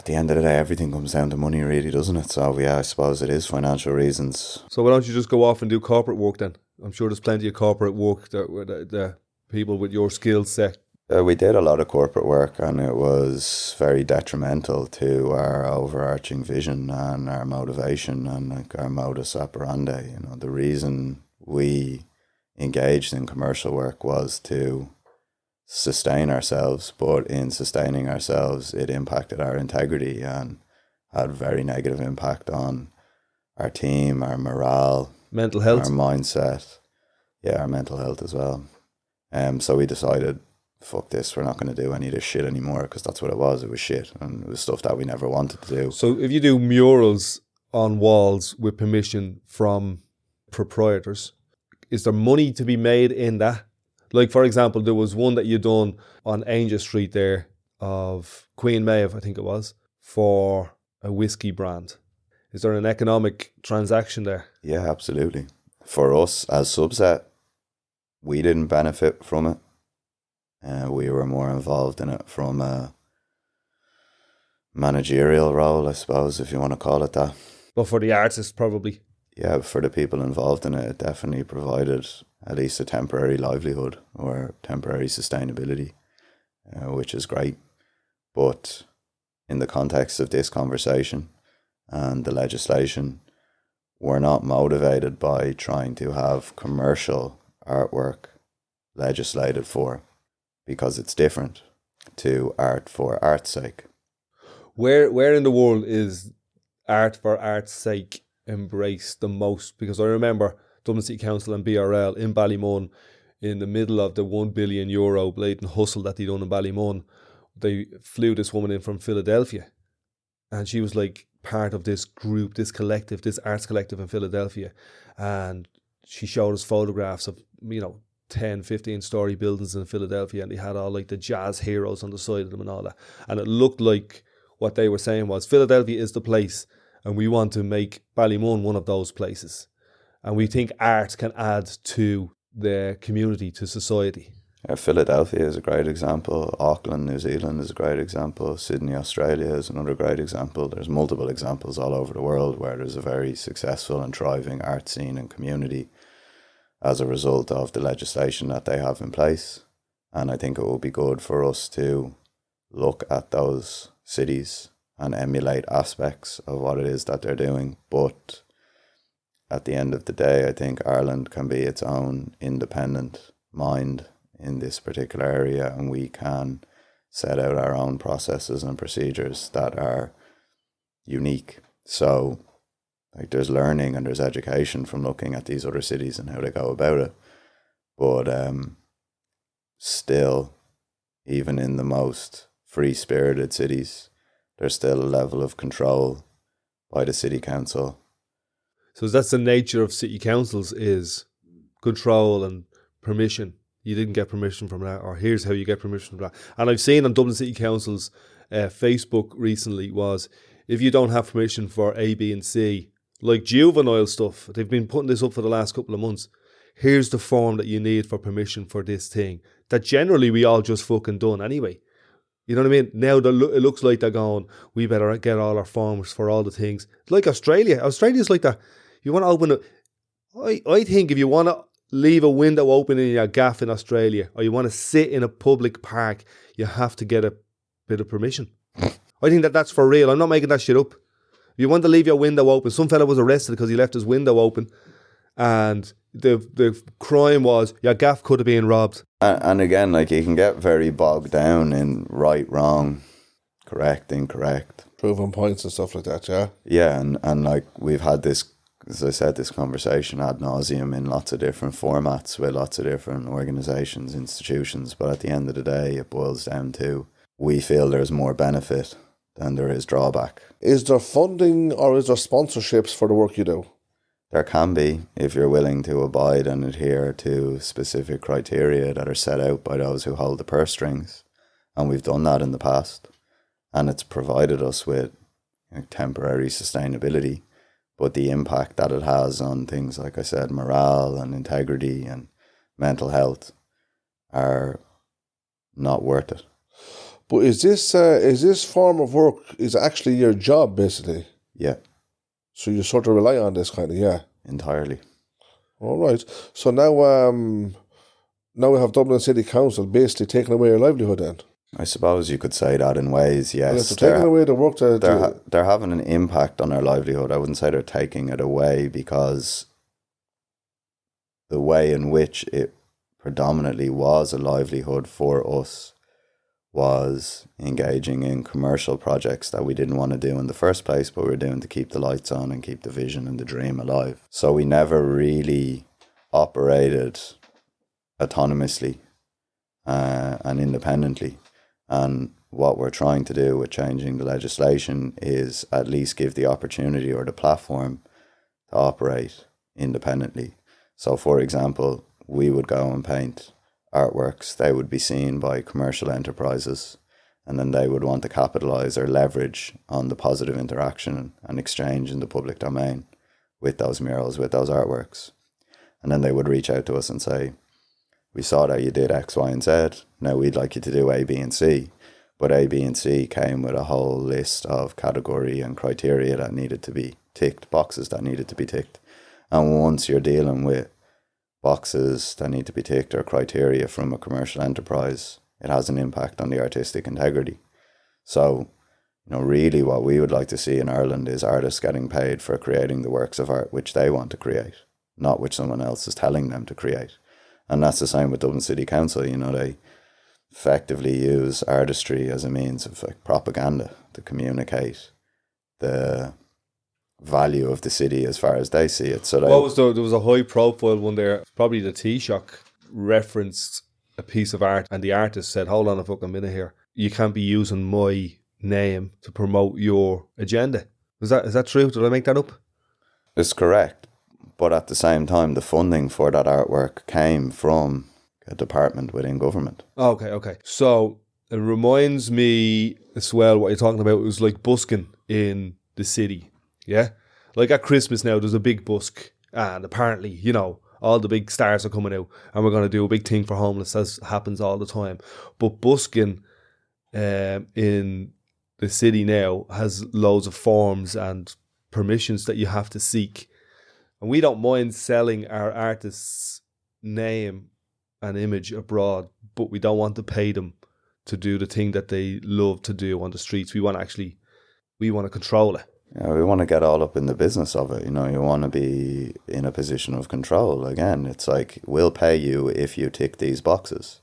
[SPEAKER 3] the end of the day, everything comes down to money, really, doesn't it? So I suppose it is financial reasons.
[SPEAKER 2] So why don't you just go off and do corporate work then? I'm sure there's plenty of corporate work that where the people with your skill set.
[SPEAKER 3] We did a lot of corporate work, and it was very detrimental to our overarching vision and our motivation and our modus operandi. The reason we engaged in commercial work was to sustain ourselves, but in sustaining ourselves it impacted our integrity and had a very negative impact on our team, our morale,
[SPEAKER 2] mental health,
[SPEAKER 3] our mindset, our mental health as well. So we decided, fuck this, we're not going to do any of this shit anymore, because that's what it was shit, and it was stuff that we never wanted to do.
[SPEAKER 2] So if you do murals on walls with permission from proprietors, is there money to be made in that? Like, for example, there was one that you done on Angel Street there of Queen Maeve, I think it was, for a whiskey brand. Is there an economic transaction there?
[SPEAKER 3] Yeah, absolutely. For us as Subset, we didn't benefit from it. We were more involved in it from a managerial role, I suppose, if you want to call it that.
[SPEAKER 2] But for the artist, probably.
[SPEAKER 3] Yeah, for the people involved in it, it definitely provided at least a temporary livelihood or temporary sustainability, which is great. But in the context of this conversation and the legislation, we're not motivated by trying to have commercial artwork legislated for, because it's different to art for art's sake.
[SPEAKER 2] Where in the world is art for art's sake embraced the most? Because I remember Dublin City Council and BRL in Ballymun, in the middle of the €1 billion blatant hustle that they done in Ballymun, they flew this woman in from Philadelphia, and she was like part of this group, this collective, this arts collective in Philadelphia, and she showed us photographs of 10, 15-story buildings in Philadelphia, and they had all like the jazz heroes on the side of them and all that, and it looked like what they were saying was Philadelphia is the place, and we want to make Ballymun one of those places, and we think art can add to the community, to society.
[SPEAKER 3] Philadelphia is a great example. Auckland, New Zealand is a great example. Sydney, Australia is another great example. There's multiple examples all over the world where there's a very successful and thriving art scene and community as a result of the legislation that they have in place. And I think it will be good for us to look at those cities and emulate aspects of what it is that they're doing. But at the end of the day, I think Ireland can be its own independent mind in this particular area, and we can set out our own processes and procedures that are unique. So like there's learning and there's education from looking at these other cities and how they go about it. But still, even in the most free-spirited cities, there's still a level of control by the city council.
[SPEAKER 2] So that's the nature of city councils, is control and permission. You didn't get permission from that, or here's how you get permission from that. And I've seen on Dublin City Council's Facebook recently was, if you don't have permission for A, B and C, like juvenile stuff, they've been putting this up for the last couple of months. Here's the form that you need for permission for this thing, that generally we all just fucking done anyway. You know what I mean? Now it looks like they're going, we better get all our forms for all the things. Like Australia. Australia's like that. You want to open it. I think if you want to leave a window open in your gaff in Australia, or you want to sit in a public park, you have to get a bit of permission. I think that's for real. I'm not making that shit up. If you want to leave your window open, some fella was arrested because he left his window open, and the crime was your gaff could have been robbed.
[SPEAKER 3] And again, like, you can get very bogged down in right, wrong, correct, incorrect,
[SPEAKER 1] proving points and stuff like that.
[SPEAKER 3] Yeah, and like we've had this, as I said, this conversation ad nauseum in lots of different formats with lots of different organisations, institutions, but at the end of the day, it boils down to, we feel there's more benefit than there is drawback.
[SPEAKER 1] Is there funding or is there sponsorships for the work you do?
[SPEAKER 3] There can be, if you're willing to abide and adhere to specific criteria that are set out by those who hold the purse strings. And we've done that in the past. And it's provided us with temporary sustainability. But the impact that it has on things, like I said, morale and integrity and mental health are not worth it.
[SPEAKER 1] But is this form of work is actually your job, basically?
[SPEAKER 3] Yeah.
[SPEAKER 1] So you sort of rely on this kind of, yeah?
[SPEAKER 3] Entirely.
[SPEAKER 1] All right. So now we have Dublin City Council basically taking away your livelihood then?
[SPEAKER 3] I suppose you could say that in ways, yes.
[SPEAKER 1] So taking away the work that...
[SPEAKER 3] They're having an impact on our livelihood. I wouldn't say they're taking it away, because the way in which it predominantly was a livelihood for us was engaging in commercial projects that we didn't want to do in the first place, but we were doing to keep the lights on and keep the vision and the dream alive. So we never really operated autonomously and independently. And what we're trying to do with changing the legislation is at least give the opportunity or the platform to operate independently. So, for example, we would go and paint artworks. They would be seen by commercial enterprises, and then they would want to capitalise or leverage on the positive interaction and exchange in the public domain with those murals, with those artworks. And then they would reach out to us and say, we saw that you did X, Y, and Z. Now we'd like you to do A, B, and C. But A, B, and C came with a whole list of category and criteria that needed to be ticked, boxes that needed to be ticked. And once you're dealing with boxes that need to be ticked or criteria from a commercial enterprise, it has an impact on the artistic integrity. So, really what we would like to see in Ireland is artists getting paid for creating the works of art which they want to create, not which someone else is telling them to create. And that's the same with Dublin City Council. They effectively use artistry as a means of propaganda to communicate the value of the city as far as they see it. So
[SPEAKER 2] there was a high profile one there, probably the Taoiseach referenced a piece of art, and the artist said, hold on a fucking minute here, you can't be using my name to promote your agenda. Is that true? Did I make that up?
[SPEAKER 3] It's correct. But at the same time, the funding for that artwork came from a department within government.
[SPEAKER 2] Okay. So it reminds me as well, what you're talking about was like busking in the city. Yeah? Like at Christmas now, there's a big busk. And apparently, you know, all the big stars are coming out. And we're going to do a big thing for homeless, as happens all the time. But busking in the city now has loads of forms and permissions that you have to seek. And we don't mind selling our artist's name and image abroad, but we don't want to pay them to do the thing that they love to do on the streets. We want to control it.
[SPEAKER 3] Yeah, we want to get all up in the business of it. You know, you want to be in a position of control. Again, it's like, we'll pay you if you tick these boxes.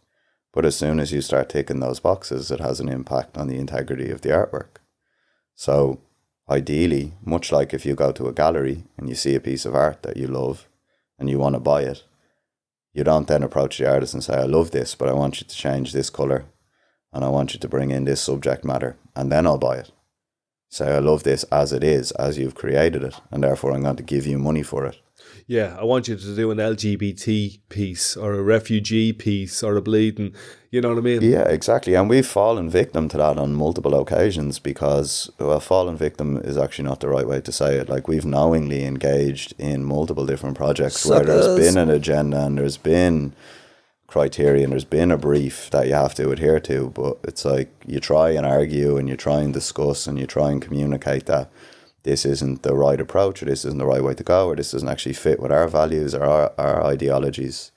[SPEAKER 3] But as soon as you start ticking those boxes, it has an impact on the integrity of the artwork. So ideally, much like if you go to a gallery and you see a piece of art that you love and you want to buy it, you don't then approach the artist and say, I love this, but I want you to change this colour and I want you to bring in this subject matter and then I'll buy it. Say, I love this as it is, as you've created it, and therefore I'm going to give you money for it.
[SPEAKER 2] Yeah, I want you to do an LGBT piece or a refugee piece or a bleeding, you know what I mean?
[SPEAKER 3] Yeah, exactly. And we've fallen victim to that on multiple occasions because, well, fallen victim is actually not the right way to say it. Like, we've knowingly engaged in multiple different projects where there's been an agenda and there's been criteria and there's been a brief that you have to adhere to, but it's like you try and argue and you try and discuss and you try and communicate that this isn't the right approach or this isn't the right way to go or this doesn't actually fit with our values or our ideologies.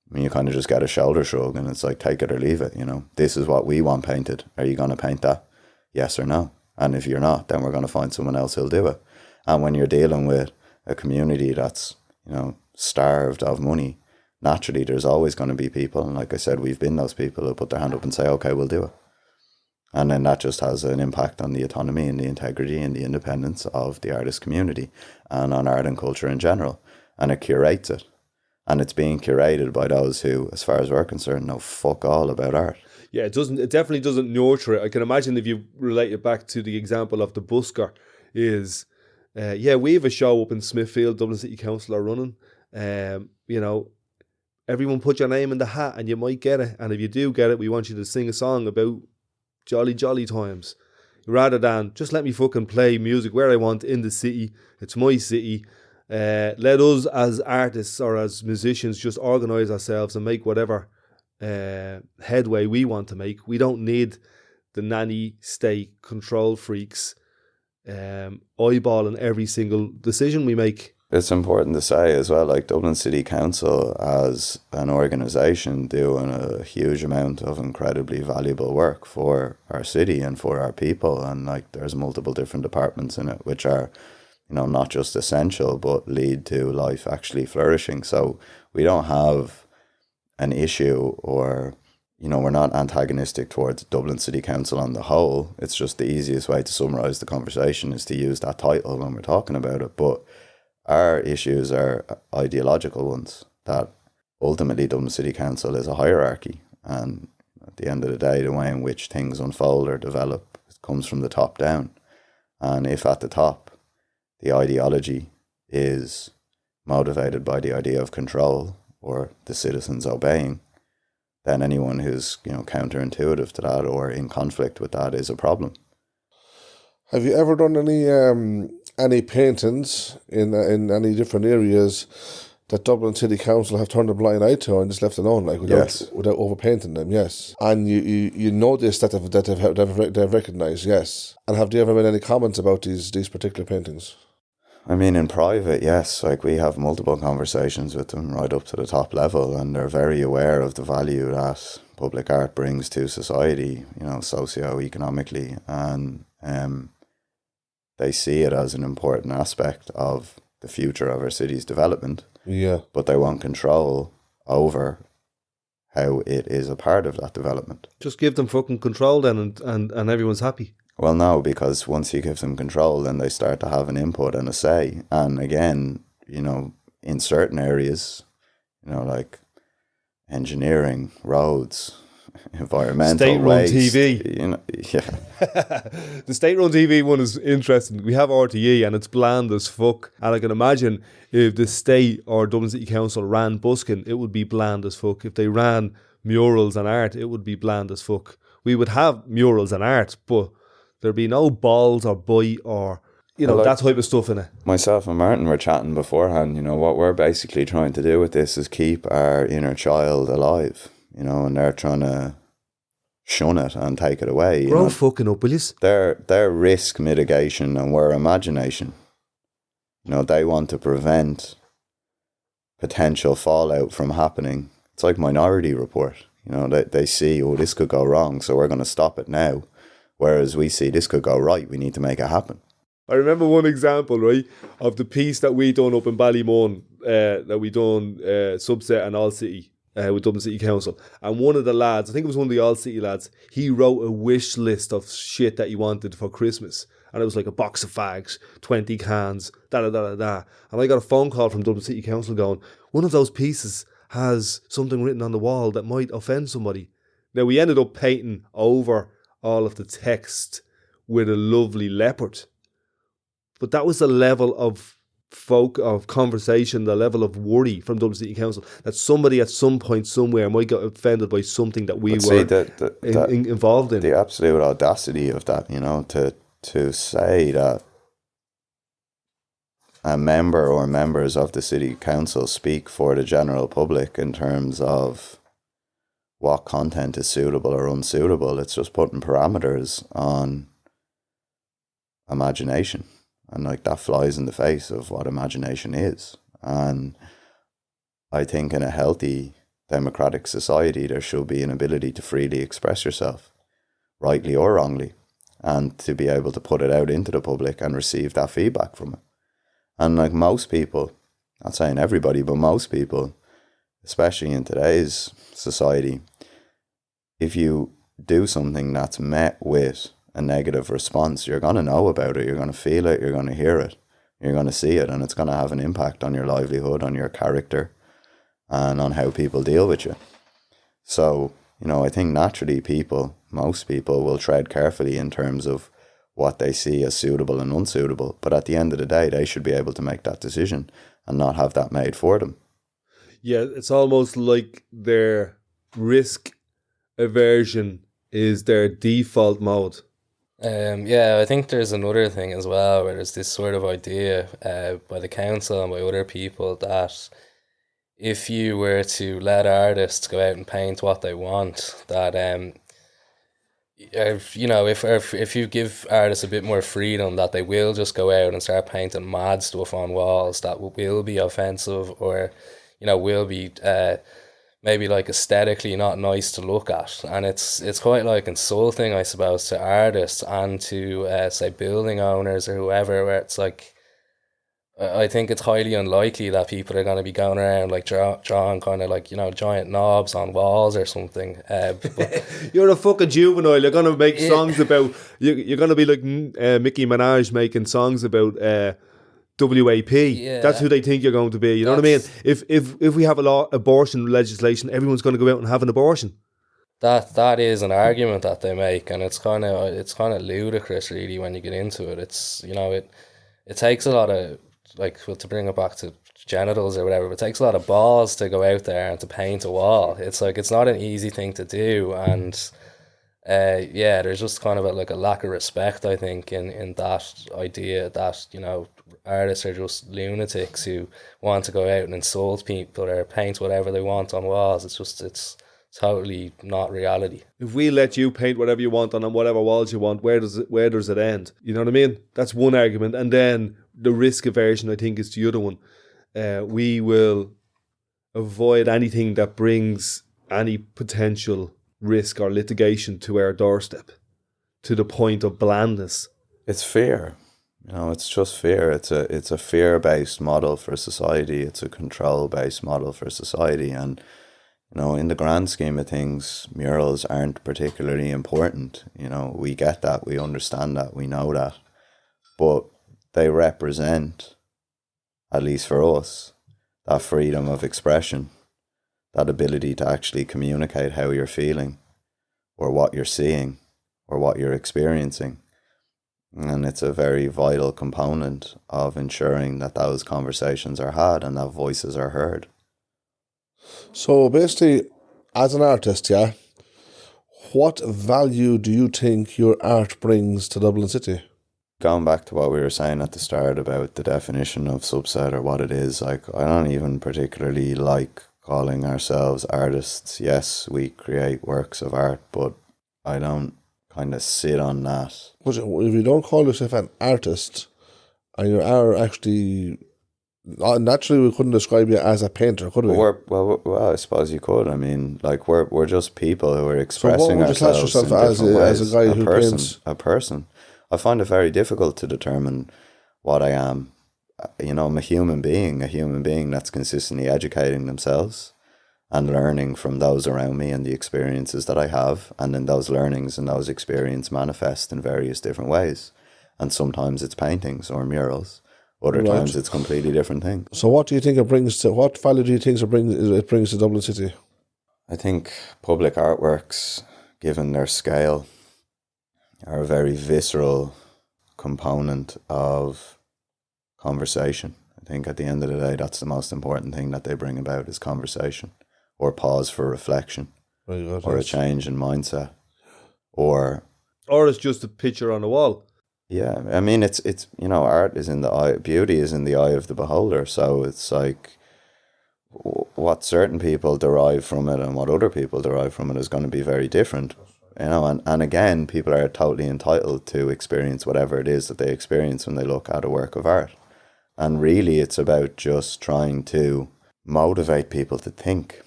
[SPEAKER 3] I mean, you kind of just get a shoulder shrug and it's like, take it or leave it, you know. This is what we want painted. Are you going to paint that? Yes or no? And if you're not, then we're going to find someone else who'll do it. And when you're dealing with a community that's, you know, starved of money, naturally there's always going to be people, and like I said, we've been those people who put their hand up and say, okay, we'll do it. And then that just has an impact on the autonomy and the integrity and the independence of the artist community and on art and culture in general. And it curates it. And it's being curated by those who, as far as we're concerned, know fuck all about art. Yeah,
[SPEAKER 2] it definitely doesn't nurture it. I can imagine if you relate it back to the example of the busker is, we have a show up in Smithfield, Dublin City Council are running. You know, everyone put your name in the hat and you might get it. And if you do get it, we want you to sing a song about jolly times, rather than just let me fucking play music where I want in the city. It's my city. Let us as artists or as musicians just organise ourselves and make whatever headway we want to make. We don't need the nanny state control freaks eyeballing every single decision we make.
[SPEAKER 3] It's important to say as well, like Dublin City Council as an organisation doing a huge amount of incredibly valuable work for our city and for our people. And like there's multiple different departments in it, which are, you know, not just essential, but lead to life actually flourishing. So we don't have an issue or, you know, we're not antagonistic towards Dublin City Council on the whole. It's just the easiest way to summarise the conversation is to use that title when we're talking about it. But our issues are ideological ones, that ultimately Dublin City Council is a hierarchy, and at the end of the day, the way in which things unfold or develop comes from the top down. And if at the top, the ideology is motivated by the idea of control or the citizens obeying, then anyone who's, you know, counterintuitive to that or in conflict with that is a problem.
[SPEAKER 1] Have you ever done any paintings in any different areas that Dublin City Council have turned a blind eye to and just left alone, like without overpainting them? Yes, and you notice that they've recognised, yes. And have they ever made any comments about these particular paintings?
[SPEAKER 3] I mean, in private, yes. Like we have multiple conversations with them right up to the top level, and they're very aware of the value that public art brings to society, you know, socio-economically, and they see it as an important aspect of the future of our city's development.
[SPEAKER 1] Yeah.
[SPEAKER 3] But they want control over how it is a part of that development.
[SPEAKER 2] Just give them fucking control then and everyone's happy.
[SPEAKER 3] Well, no, because once you give them control, then they start to have an input and a say. And again, you know, in certain areas, you know, like engineering, roads, environmental
[SPEAKER 2] State-run
[SPEAKER 3] waste.
[SPEAKER 2] TV.
[SPEAKER 3] You know, yeah.
[SPEAKER 2] The state-run TV one is interesting. We have RTE and it's bland as fuck. And I can imagine if the state or Dublin City Council ran busking, it would be bland as fuck. If they ran murals and art, it would be bland as fuck. We would have murals and art, but there'd be no balls or bite or, that type of stuff in it.
[SPEAKER 3] Myself and Martin were chatting beforehand, what we're basically trying to do with this is keep our inner child alive, and they're trying to shun it and take it away.
[SPEAKER 2] Grow fucking up, will you?
[SPEAKER 3] They're risk mitigation and we're imagination. They want to prevent potential fallout from happening. It's like Minority Report. They see, this could go wrong, so we're going to stop it now. Whereas we see this could go right, we need to make it happen.
[SPEAKER 2] I remember one example, right, of the piece that we done up in Ballymun, that we done Subset and All City with Dublin City Council. And one of the lads, I think it was one of the All City lads, he wrote a wish list of shit that he wanted for Christmas. And it was like a box of fags, 20 cans, da-da-da-da-da. And I got a phone call from Dublin City Council going, one of those pieces has something written on the wall that might offend somebody. Now, we ended up painting over all of the text with a lovely leopard. But that was the level of conversation, the level of worry from Dublin City Council that somebody at some point somewhere might get offended by something that we were involved in.
[SPEAKER 3] The absolute audacity of that, to say that a member or members of the City Council speak for the general public in terms of what content is suitable or unsuitable. It's just putting parameters on imagination. And that flies in the face of what imagination is. And I think in a healthy democratic society, there should be an ability to freely express yourself, rightly or wrongly, and to be able to put it out into the public and receive that feedback from it. And most people, not saying everybody, but most people, especially in today's society, if you do something that's met with a negative response, you're going to know about it, you're going to feel it, you're going to hear it, you're going to see it, and it's going to have an impact on your livelihood, on your character, and on how people deal with you. So, I think naturally most people will tread carefully in terms of what they see as suitable and unsuitable, but at the end of the day, they should be able to make that decision and not have that made for them.
[SPEAKER 2] Yeah, it's almost like their risk aversion is their default mode.
[SPEAKER 4] I think there's another thing as well, where there's this sort of idea by the council and by other people that if you were to let artists go out and paint what they want, that if you give artists a bit more freedom, that they will just go out and start painting mad stuff on walls that will be offensive or will be maybe aesthetically not nice to look at. And it's quite insulting, I suppose, to artists and to say building owners or whoever, where it's I think it's highly unlikely that people are going to be going around drawing kind of giant knobs on walls or something.
[SPEAKER 2] You're a fucking juvenile. You're going to make songs about you're going to be like Nicki Minaj making songs about WAP. Yeah. That's who they think you're going to be. You know what I mean? If we have abortion legislation, everyone's going to go out and have an abortion.
[SPEAKER 4] That is an argument that they make, and it's kind of ludicrous, really, when you get into it. It's it takes a lot of to bring it back to genitals or whatever. It takes a lot of balls to go out there and to paint a wall. It's it's not an easy thing to do, and there's just kind of a lack of respect, I think, in that idea that artists are just lunatics who want to go out and insult people or paint whatever they want on walls. It's totally not reality.
[SPEAKER 2] If we let you paint whatever you want on whatever walls you want, where does it end? You know what I mean? That's one argument. And then the risk aversion, I think, is the other one. We will avoid anything that brings any potential risk or litigation to our doorstep, to the point of blandness.
[SPEAKER 3] It's fear. It's just fear. It's a fear-based model for society. It's a control-based model for society. And, in the grand scheme of things, murals aren't particularly important. We get that. We understand that. We know that. But they represent, at least for us, that freedom of expression, that ability to actually communicate how you're feeling or what you're seeing or what you're experiencing. And it's a very vital component of ensuring that those conversations are had and that voices are heard.
[SPEAKER 1] So basically, as an artist, yeah, what value do you think your art brings to Dublin City?
[SPEAKER 3] Going back to what we were saying at the start about the definition of subset or what it is, like, I don't even particularly like calling ourselves artists. Yes, we create works of art, but I don't kind of sit on that.
[SPEAKER 1] But if you don't call yourself an artist, and you are actually, naturally we couldn't describe you as a painter, could we?
[SPEAKER 3] Well, I suppose you could. I mean, like, we're just people who are
[SPEAKER 1] So
[SPEAKER 3] expressing
[SPEAKER 1] what would you class
[SPEAKER 3] ourselves
[SPEAKER 1] yourself
[SPEAKER 3] in
[SPEAKER 1] as
[SPEAKER 3] different ways.
[SPEAKER 1] as a guy who
[SPEAKER 3] person,
[SPEAKER 1] paints?
[SPEAKER 3] a person. I find it very difficult to determine what I am. You know, I'm a human being that's consistently educating themselves and learning from those around me and the experiences that I have. And then those learnings and those experiences manifest in various different ways. And sometimes it's paintings or murals. Other
[SPEAKER 1] Right.
[SPEAKER 3] times it's completely different things.
[SPEAKER 1] So what do you think it brings to, what value do you think it brings to Dublin City?
[SPEAKER 3] I think public artworks, given their scale, are a very visceral component of conversation. I think at the end of the day, that's the most important thing that they bring about is conversation, or pause for reflection,
[SPEAKER 1] Very good,
[SPEAKER 3] or a
[SPEAKER 1] yes.
[SPEAKER 3] change in mindset, or
[SPEAKER 2] Or it's just a picture on the wall.
[SPEAKER 3] yeah. I mean, it's you know, art is in the eye, beauty is in the eye of the beholder. So it's like what certain people derive from it and what other people derive from it is going to be very different. You know, and again, people are totally entitled to experience whatever it is that they experience when they look at a work of art. And really, it's about just trying to motivate people to think.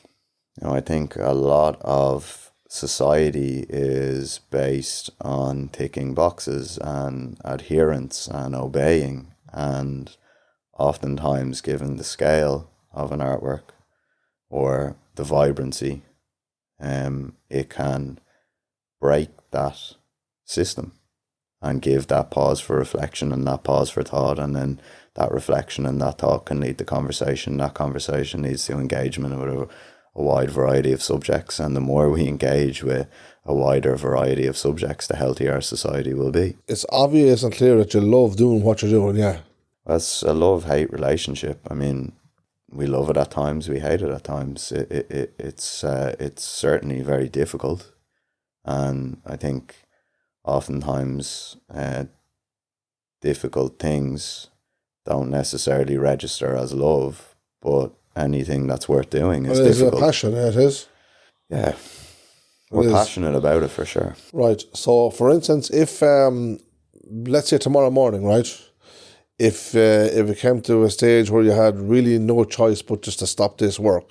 [SPEAKER 3] You know, I think a lot of society is based on ticking boxes and adherence and obeying. And oftentimes, given the scale of an artwork or the vibrancy, it can break that system and give that pause for reflection and that pause for thought, and then that reflection and that thought can lead to conversation. That conversation leads to engagement with a wide variety of subjects, and the more we engage with a wider variety of subjects, the healthier our society will be.
[SPEAKER 1] It's obvious and clear that you love doing what you're doing, yeah.
[SPEAKER 3] That's a love-hate relationship. I mean, we love it at times, we hate it at times. It's certainly very difficult. And I think oftentimes difficult things don't necessarily register as love, but anything that's worth doing is
[SPEAKER 1] It's a
[SPEAKER 3] difficult.
[SPEAKER 1] passion, yeah, it is.
[SPEAKER 3] Yeah, we're passionate about it for sure.
[SPEAKER 1] Right. So, for instance, if let's say tomorrow morning, right, if it came to a stage where you had really no choice but just to stop this work,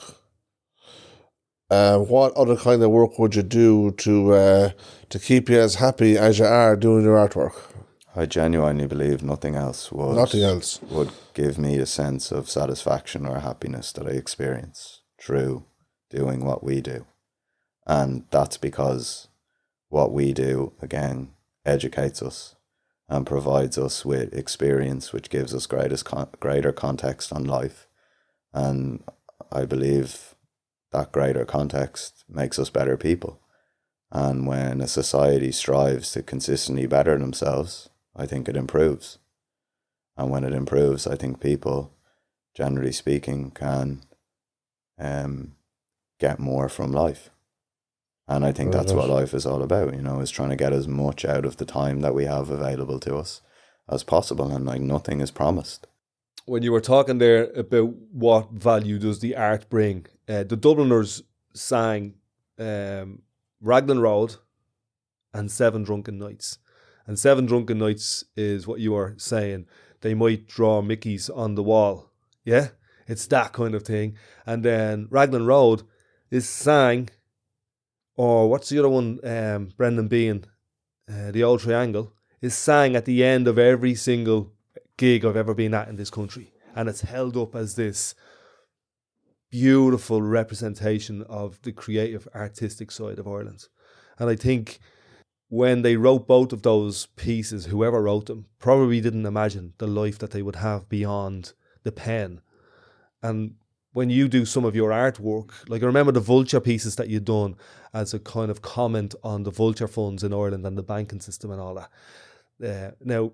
[SPEAKER 1] what other kind of work would you do to keep you as happy as you are doing your artwork?
[SPEAKER 3] I genuinely believe nothing else would give me a sense of satisfaction or happiness that I experience through doing what we do. And that's because what we do, again, educates us and provides us with experience, which gives us greater context on life. And I believe that greater context makes us better people. And when a society strives to consistently better themselves, I think it improves. And when it improves, I think people, generally speaking, can get more from life. And I think that's what life is all about, you know, is trying to get as much out of the time that we have available to us as possible. And like, nothing is promised.
[SPEAKER 2] When you were talking there about what value does the art bring, the Dubliners sang Raglan Road and Seven Drunken Nights. And Seven Drunken Nights is what you were saying. They might draw Mickeys on the wall. Yeah? It's that kind of thing. And then Raglan Road is sang, or what's the other one, Brendan Behan, The Old Triangle, is sang at the end of every single gig I've ever been at in this country. And it's held up as this beautiful representation of the creative, artistic side of Ireland. And I think when they wrote both of those pieces, whoever wrote them probably didn't imagine the life that they would have beyond the pen. And when you do some of your artwork, like I remember the vulture pieces that you'd done as a kind of comment on the vulture funds in Ireland and the banking system and all that. Now,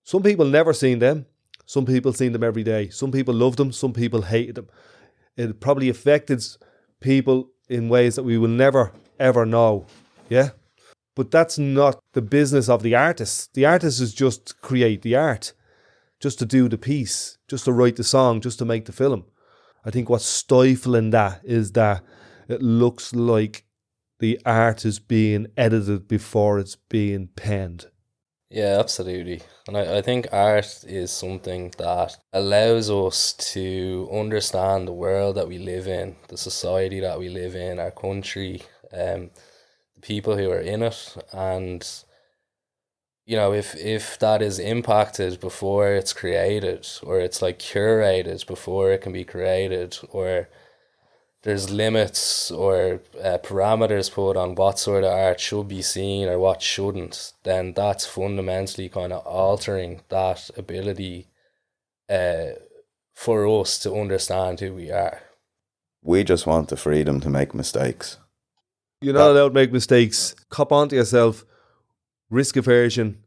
[SPEAKER 2] some people never seen them. Some people seen them every day. Some people loved them. Some people hated them. It probably affected people in ways that we will never, ever know. Yeah? But that's not the business of the artist. The artist is just to create the art, just to do the piece, just to write the song, just to make the film. I think what's stifling that is that it looks like the art is being edited before it's being penned.
[SPEAKER 4] Yeah, absolutely. And I think art is something that allows us to understand the world that we live in, the society that we live in, our country, the people who are in it. And, you know, if that is impacted before it's created, or it's like curated before it can be created, or there's limits or parameters put on what sort of art should be seen or what shouldn't, then that's fundamentally kind of altering that ability for us to understand who we are.
[SPEAKER 3] We just want the freedom to make mistakes.
[SPEAKER 2] You're not allowed to make mistakes. Cop onto yourself, risk aversion,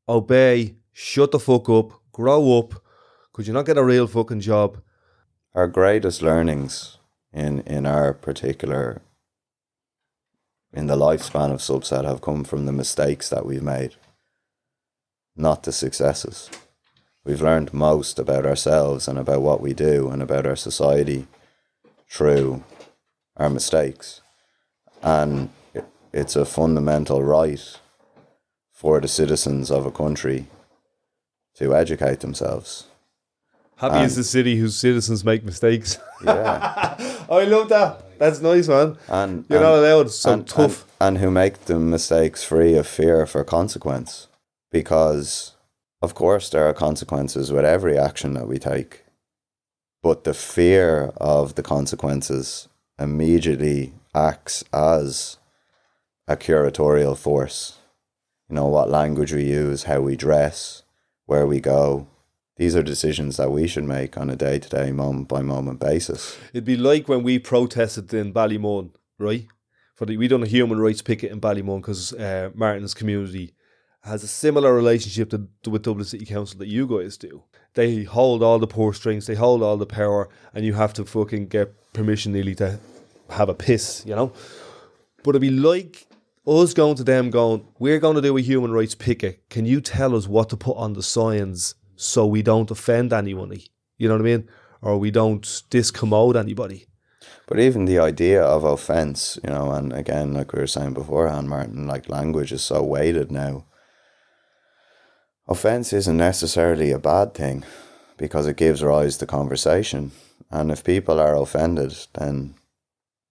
[SPEAKER 2] obey, shut the fuck up, grow up, because you're not getting a real fucking job.
[SPEAKER 3] Our greatest learnings in our particular, in the lifespan of Subset, have come from the mistakes that we've made, not the successes. We've learned most about ourselves and about what we do and about our society through our mistakes. And it's a fundamental right for the citizens of a country to educate themselves.
[SPEAKER 2] Happy is the city whose citizens make mistakes.
[SPEAKER 3] Yeah.
[SPEAKER 2] I love that. That's nice, man.
[SPEAKER 3] And
[SPEAKER 2] you're not allowed. It's so tough.
[SPEAKER 3] And who make the mistakes free of fear for consequence. Because, of course, there are consequences with every action that we take. But the fear of the consequences immediately acts as a curatorial force. You know, what language we use, how we dress, where we go. These are decisions that we should make on a day-to-day, moment-by-moment basis.
[SPEAKER 2] It'd be like when we protested in Ballymun, right? We done a human rights picket in Ballymun because Martin's community has a similar relationship with Dublin City Council that you guys do. They hold all the purse strings, they hold all the power, and you have to fucking get permission nearly to have a piss, you know? But it'd be like us going to them going, we're going to do a human rights picket. Can you tell us what to put on the signs so we don't offend anybody? You know what I mean? Or we don't discommode anybody.
[SPEAKER 3] But even the idea of offence, you know, and again, like we were saying beforehand, Martin, like language is so weighted now. Offence isn't necessarily a bad thing because it gives rise to conversation. And if people are offended, then,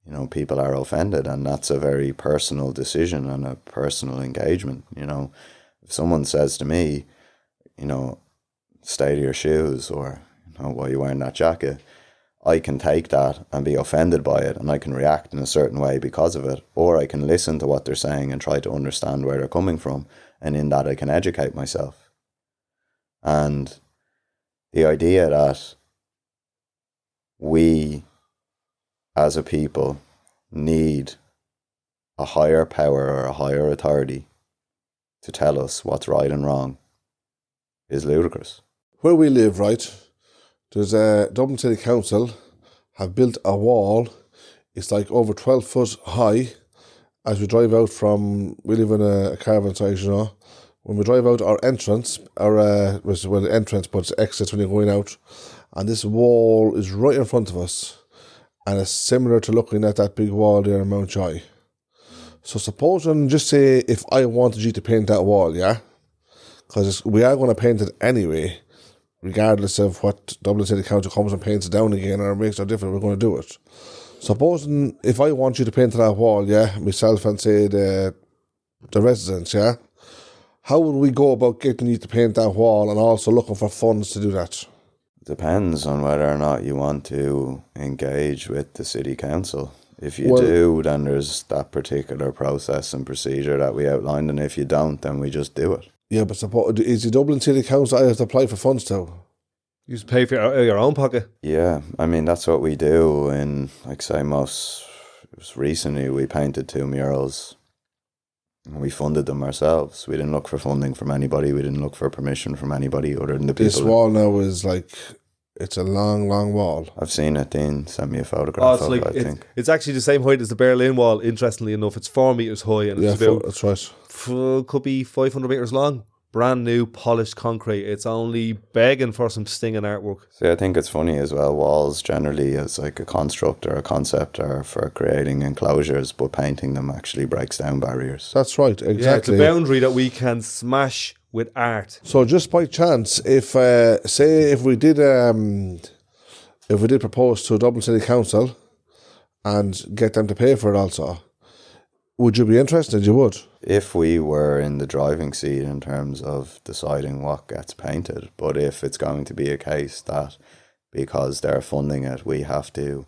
[SPEAKER 3] you know, people are offended, and that's a very personal decision and a personal engagement. You know, if someone says to me, you know, stay to your shoes, or, you know, why are you wearing that jacket? I can take that and be offended by it, and I can react in a certain way because of it, or I can listen to what they're saying and try to understand where they're coming from, and in that I can educate myself. And the idea that we as a people need a higher power or a higher authority to tell us what's right and wrong is ludicrous.
[SPEAKER 1] Where we live, right, there's a Dublin City Council have built a wall. It's like over 12 foot high. As we drive out we live in a caravan site, you know. When we drive out our entrance, the entrance, but it's exits when you're going out, and this wall is right in front of us, and it's similar to looking at that big wall there in Mount Joy. So supposing, just say, if I wanted you to paint that wall, yeah, because we are going to paint it anyway, regardless of what Dublin City Council comes and paints it down again or makes no difference, we're going to do it. Supposing if I want you to paint that wall, yeah, myself and say the residents, yeah, how would we go about getting you to paint that wall and also looking for funds to do that?
[SPEAKER 3] Depends on whether or not you want to engage with the City Council. If you do, then there's that particular process and procedure that we outlined, and if you don't, then we just do it.
[SPEAKER 1] Yeah, but suppose, is the Dublin City Council I have to apply for funds to?
[SPEAKER 2] You just pay for your own pocket.
[SPEAKER 3] Yeah, I mean, that's what we do. And like say, most recently we painted 2 murals. And we funded them ourselves. We didn't look for funding from anybody. We didn't look for permission from anybody other than the people.
[SPEAKER 1] This wall now is like, it's a long, long wall.
[SPEAKER 3] I've seen it. Dean sent me a photograph of it, I think.
[SPEAKER 2] It's actually the same height as the Berlin Wall, interestingly enough. It's 4 metres high and it's about,
[SPEAKER 1] that's right.
[SPEAKER 2] Could be 500 metres long. Brand new polished concrete. It's only begging for some stinging artwork.
[SPEAKER 3] See, I think it's funny as well. Walls generally as like a construct or a concept are for creating enclosures, but painting them actually breaks down barriers.
[SPEAKER 1] That's right, exactly.
[SPEAKER 2] Yeah, it's a boundary that we can smash with art.
[SPEAKER 1] So just by chance, if we did propose to Dublin City Council and get them to pay for it also, would you be interested? You would.
[SPEAKER 3] If we were in the driving seat in terms of deciding what gets painted, but if it's going to be a case that because they're funding it, we have to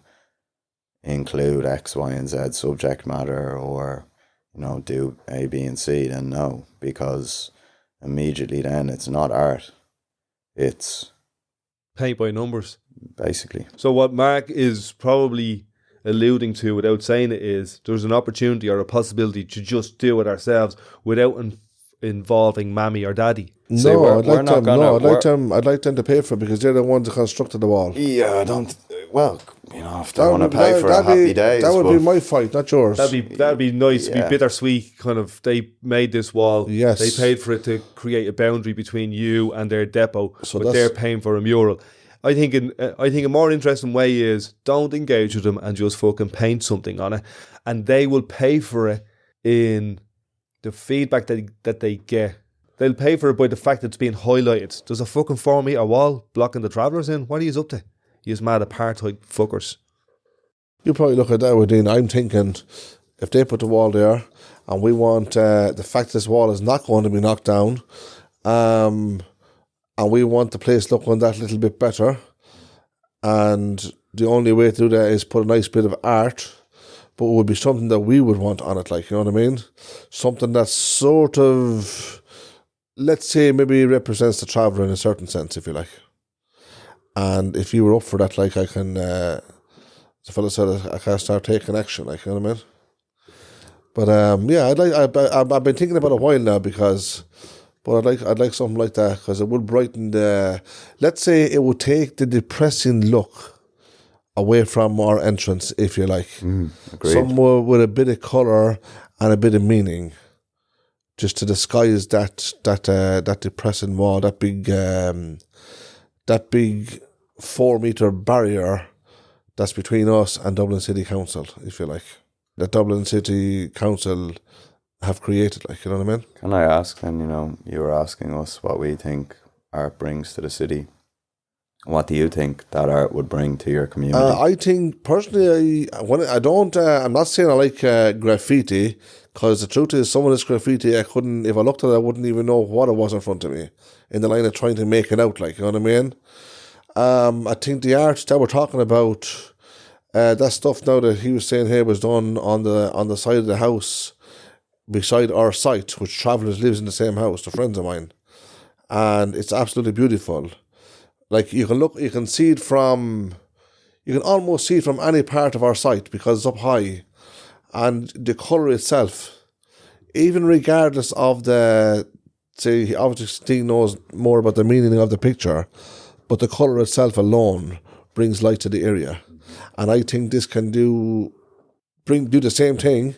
[SPEAKER 3] include X, Y, and Z subject matter, or do A, B, and C, then no, because immediately then it's not art, it's
[SPEAKER 2] paint by numbers,
[SPEAKER 3] basically.
[SPEAKER 2] So what Mark is probably alluding to without saying it is there's an opportunity or a possibility to just do it ourselves without involving mammy or daddy.
[SPEAKER 1] No, I'd like them to pay for it because they're the ones that constructed the wall.
[SPEAKER 3] Yeah, I don't. Well, if they want to pay for it, happy days.
[SPEAKER 1] That would be my fight, not yours.
[SPEAKER 2] That'd be nice. It'd be bittersweet. Kind of, they made this wall.
[SPEAKER 1] Yes,
[SPEAKER 2] they paid for it to create a boundary between you and their depot, but they're paying for a mural. I think a more interesting way is don't engage with them and just fucking paint something on it, and they will pay for it in the feedback that they get. They'll pay for it by the fact that it's being highlighted. There's a fucking 4 metre wall blocking the travellers in. What are you up to? You mad apartheid fuckers. You
[SPEAKER 1] probably look at that with Dean. I'm thinking if they put the wall there and we want the fact this wall is not going to be knocked down, and we want the place looking that little bit better, and the only way to do that is put a nice bit of art, but it would be something that we would want on it, like, you know what I mean? Something that sort of, let's say, maybe represents the traveller in a certain sense, if you like. And if you were up for that, like, I can, the fellow said, I can start taking action, like, you know what I mean? But yeah, I've been thinking about it a while now but I'd like something like that because it would brighten let's say it would take the depressing look away from our entrance, if you like.
[SPEAKER 3] Agreed.
[SPEAKER 1] Somewhere with a bit of colour and a bit of meaning, just to disguise that depressing wall, that big 4 metre barrier that's between us and Dublin City Council, if you like. The Dublin City Council have created, like, you know what I mean?
[SPEAKER 3] Can I ask then, you were asking us what we think art brings to the city. What do you think that art would bring to your community?
[SPEAKER 1] I think, personally, I'm not saying I like graffiti, because the truth is, some of this graffiti, if I looked at it, I wouldn't even know what it was in front of me, in the line of trying to make it out, like, you know what I mean? I think the art that we're talking about, that stuff now that he was saying here was done on the side of the house, beside our site, which Travellers lives in the same house, they're friends of mine, and it's absolutely beautiful. Like, you can almost see it from any part of our site because it's up high, and the colour itself, even regardless of he obviously knows more about the meaning of the picture, but the colour itself alone brings light to the area, and I think this can do the same thing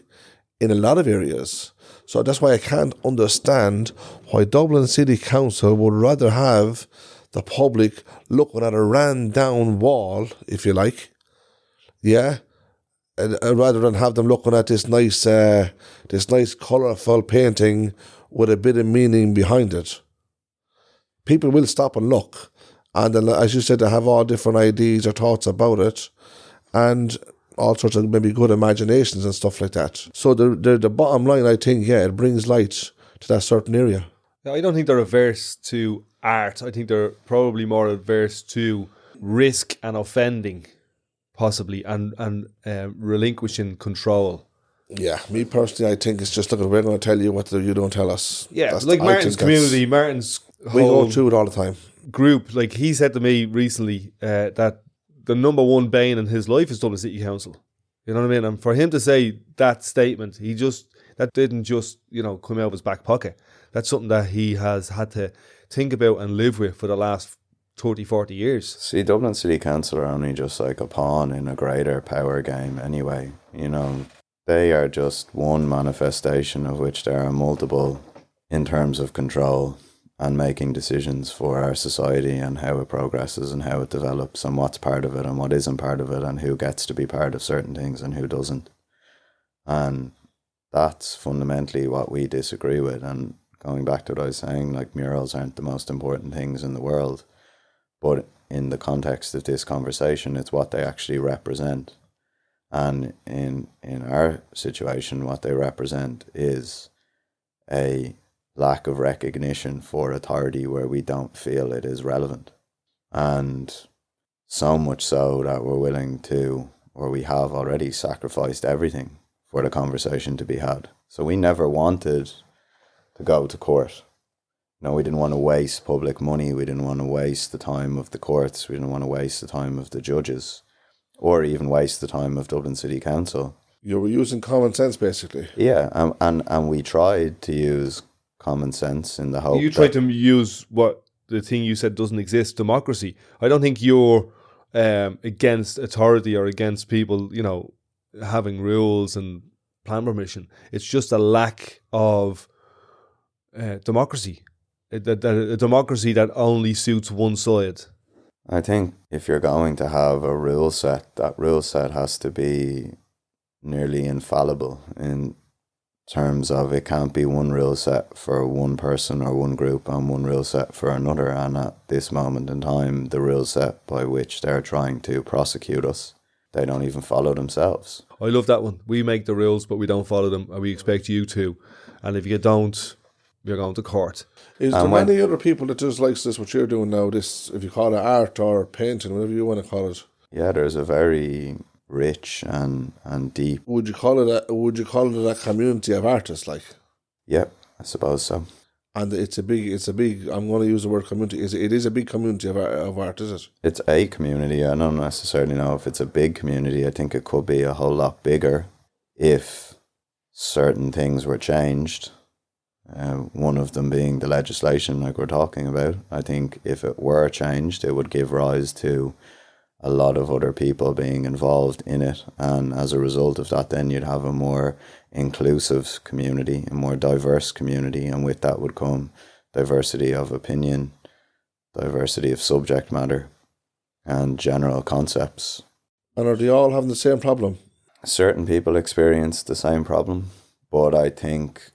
[SPEAKER 1] in a lot of areas. So that's why I can't understand why Dublin City Council would rather have the public looking at a ran down wall, if you like, yeah, rather than have them looking at this nice colourful painting with a bit of meaning behind it. People will stop and look, and then, as you said, they have all different ideas or thoughts about it, and all sorts of maybe good imaginations and stuff like that. So the bottom line, I think, yeah, it brings light to that certain area.
[SPEAKER 2] I don't think they're averse to art. I think they're probably more averse to risk and offending, possibly, and relinquishing control.
[SPEAKER 1] Yeah, me personally, I think it's just, look, we're going to tell you what you don't tell us.
[SPEAKER 2] Yeah, like
[SPEAKER 1] I
[SPEAKER 2] Martin's
[SPEAKER 1] think
[SPEAKER 2] community, Martin's
[SPEAKER 1] we go
[SPEAKER 2] whole
[SPEAKER 1] through it all the time.
[SPEAKER 2] group, like he said to me recently that the number one bane in his life is Dublin City Council. You know what I mean? And for him to say that statement, that didn't just, come out of his back pocket. That's something that he has had to think about and live with for the last 30, 40 years.
[SPEAKER 3] See, Dublin City Council are only just like a pawn in a greater power game anyway. They are just one manifestation of which there are multiple in terms of control and making decisions for our society and how it progresses and how it develops and what's part of it and what isn't part of it and who gets to be part of certain things and who doesn't. And that's fundamentally what we disagree with. And going back to what I was saying, like, murals aren't the most important things in the world, but in the context of this conversation, it's what they actually represent. And in our situation, what they represent is a lack of recognition for authority where we don't feel it is relevant. And so much so that we're willing to, or we have already sacrificed everything for the conversation to be had. So we never wanted to go to court. We didn't want to waste public money. We didn't want to waste the time of the courts. We didn't want to waste the time of the judges, or even waste the time of Dublin City Council.
[SPEAKER 1] You were using common sense, basically.
[SPEAKER 3] Yeah, and we tried to use common sense in the hope
[SPEAKER 2] You tried to use what the thing you said doesn't exist, democracy. I don't think you're against authority or against people, having rules and plan permission. It's just a lack of democracy. A democracy that only suits one side.
[SPEAKER 3] I think if you're going to have a rule set, that rule set has to be nearly infallible in terms of it can't be one rule set for one person or one group and one rule set for another. And at this moment in time, the rule set by which they're trying to prosecute us, they don't even follow themselves.
[SPEAKER 2] I love that one. We make the rules, but we don't follow them, and we expect you to. And if you don't, you're going to court.
[SPEAKER 1] Is there many other people that just likes this, what you're doing now, this, if you call it art or painting, whatever you want to call it?
[SPEAKER 3] Yeah, there's a very rich and deep.
[SPEAKER 1] Would you call it a community of artists, like?
[SPEAKER 3] Yep, I suppose so.
[SPEAKER 1] And it's a big. I'm going to use the word community. It is a big community of art, is it?
[SPEAKER 3] It's a community. I don't necessarily know if it's a big community. I think it could be a whole lot bigger if certain things were changed. One of them being the legislation, like we're talking about. I think if it were changed, it would give rise to a lot of other people being involved in it, and as a result of that, then you'd have a more inclusive community, a more diverse community, and with that would come diversity of opinion, diversity of subject matter, and general concepts.
[SPEAKER 1] And are they all having the same problem?
[SPEAKER 3] Certain people experience the same problem, but I think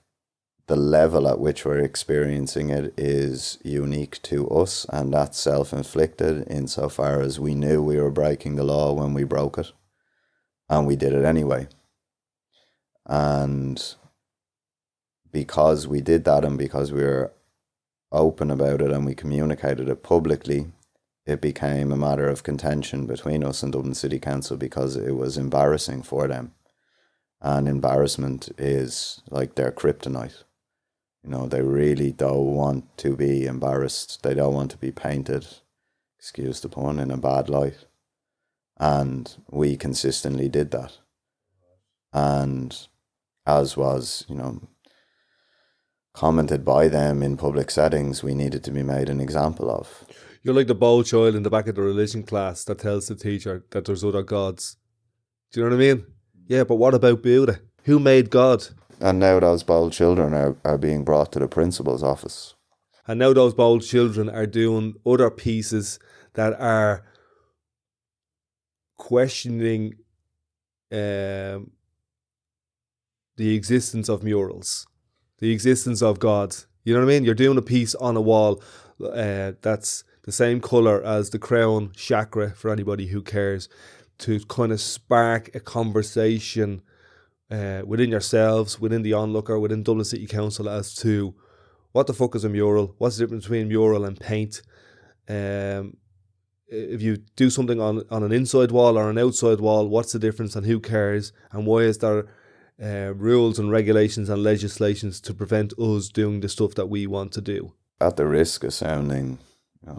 [SPEAKER 3] the level at which we're experiencing it is unique to us, and that's self-inflicted insofar as we knew we were breaking the law when we broke it, and we did it anyway. And because we did that, and because we were open about it and we communicated it publicly, it became a matter of contention between us and Dublin City Council because it was embarrassing for them. And embarrassment is like their kryptonite. They really don't want to be embarrassed. They don't want to be painted, excuse the pun, in a bad light. And we consistently did that. And as was, commented by them in public settings, we needed to be made an example of.
[SPEAKER 2] You're like the bold child in the back of the religion class that tells the teacher that there's other gods. Do you know what I mean? Yeah, but what about Buddha? Who made God?
[SPEAKER 3] And now those bold children are being brought to the principal's office.
[SPEAKER 2] And now those bold children are doing other pieces that are questioning the existence of murals, the existence of God. You know what I mean? You're doing a piece on a wall that's the same colour as the crown chakra, for anybody who cares, to kind of spark a conversation within yourselves, within the onlooker, within Dublin City Council as to what the fuck is a mural, what's the difference between mural and paint. If you do something on an inside wall or an outside wall, what's the difference and who cares, and why is there rules and regulations and legislations to prevent us doing the stuff that we want to do.
[SPEAKER 3] At the risk of sounding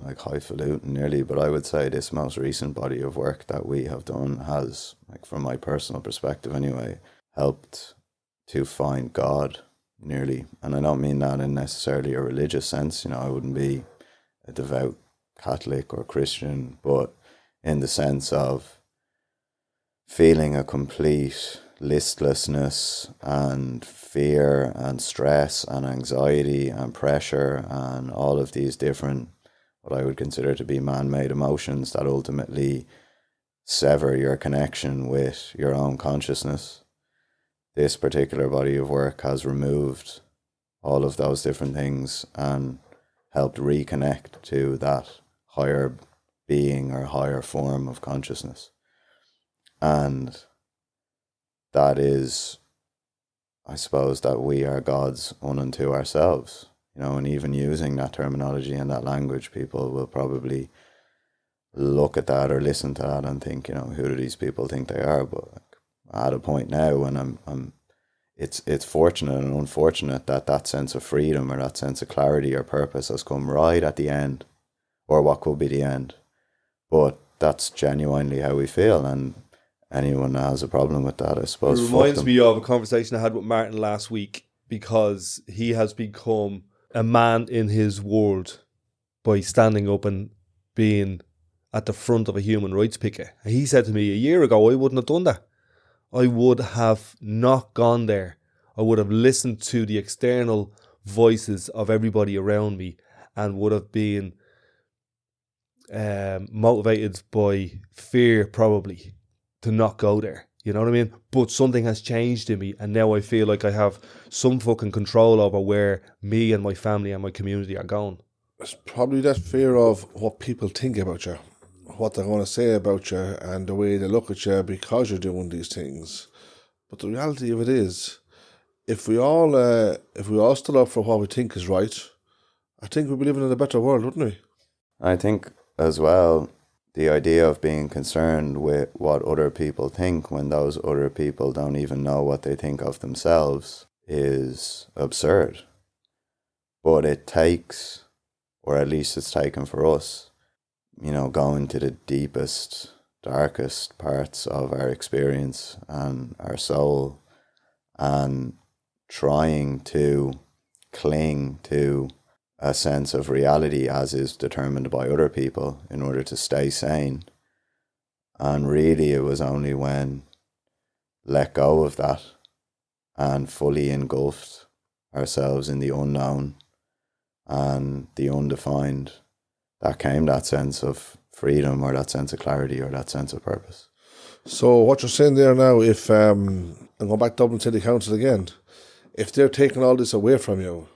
[SPEAKER 3] like highfalutin nearly, but I would say this most recent body of work that we have done has, like from my personal perspective anyway, helped to find God nearly. And I don't mean that in necessarily a religious sense. I wouldn't be a devout Catholic or Christian, but in the sense of feeling a complete listlessness and fear and stress and anxiety and pressure and all of these different, what I would consider to be man-made emotions that ultimately sever your connection with your own consciousness. This particular body of work has removed all of those different things and helped reconnect to that higher being or higher form of consciousness. And that is, I suppose, that we are gods unto ourselves. And even using that terminology and that language, people will probably look at that or listen to that and think, who do these people think they are? But at a point now when it's fortunate and unfortunate that sense of freedom or that sense of clarity or purpose has come right at the end, or what could be the end. But that's genuinely how we feel, and anyone that has a problem with that, I suppose.
[SPEAKER 2] It reminds me of a conversation I had with Martin last week, because he has become a man in his world by standing up and being at the front of a human rights picket. And he said to me, a year ago, I wouldn't have done that. I would have not gone there. I would have listened to the external voices of everybody around me and would have been motivated by fear, probably, to not go there. You know what I mean? But something has changed in me, and now I feel like I have some fucking control over where me and my family and my community are going.
[SPEAKER 1] It's probably that fear of what people think about you, what they're going to say about you, and the way they look at you because you're doing these things. But the reality of it is, if we all stood up for what we think is right, I think we'd be living in a better world, wouldn't we?
[SPEAKER 3] I think as well, the idea of being concerned with what other people think when those other people don't even know what they think of themselves is absurd. But it takes, or at least it's taken for us, going to the deepest, darkest parts of our experience and our soul, and trying to cling to a sense of reality as is determined by other people in order to stay sane. And really it was only when let go of that and fully engulfed ourselves in the unknown and the undefined that came that sense of freedom, or that sense of clarity, or that sense of purpose.
[SPEAKER 1] So what you're saying there now, if I'm going back to Dublin City Council again, if they're taking all this away from you,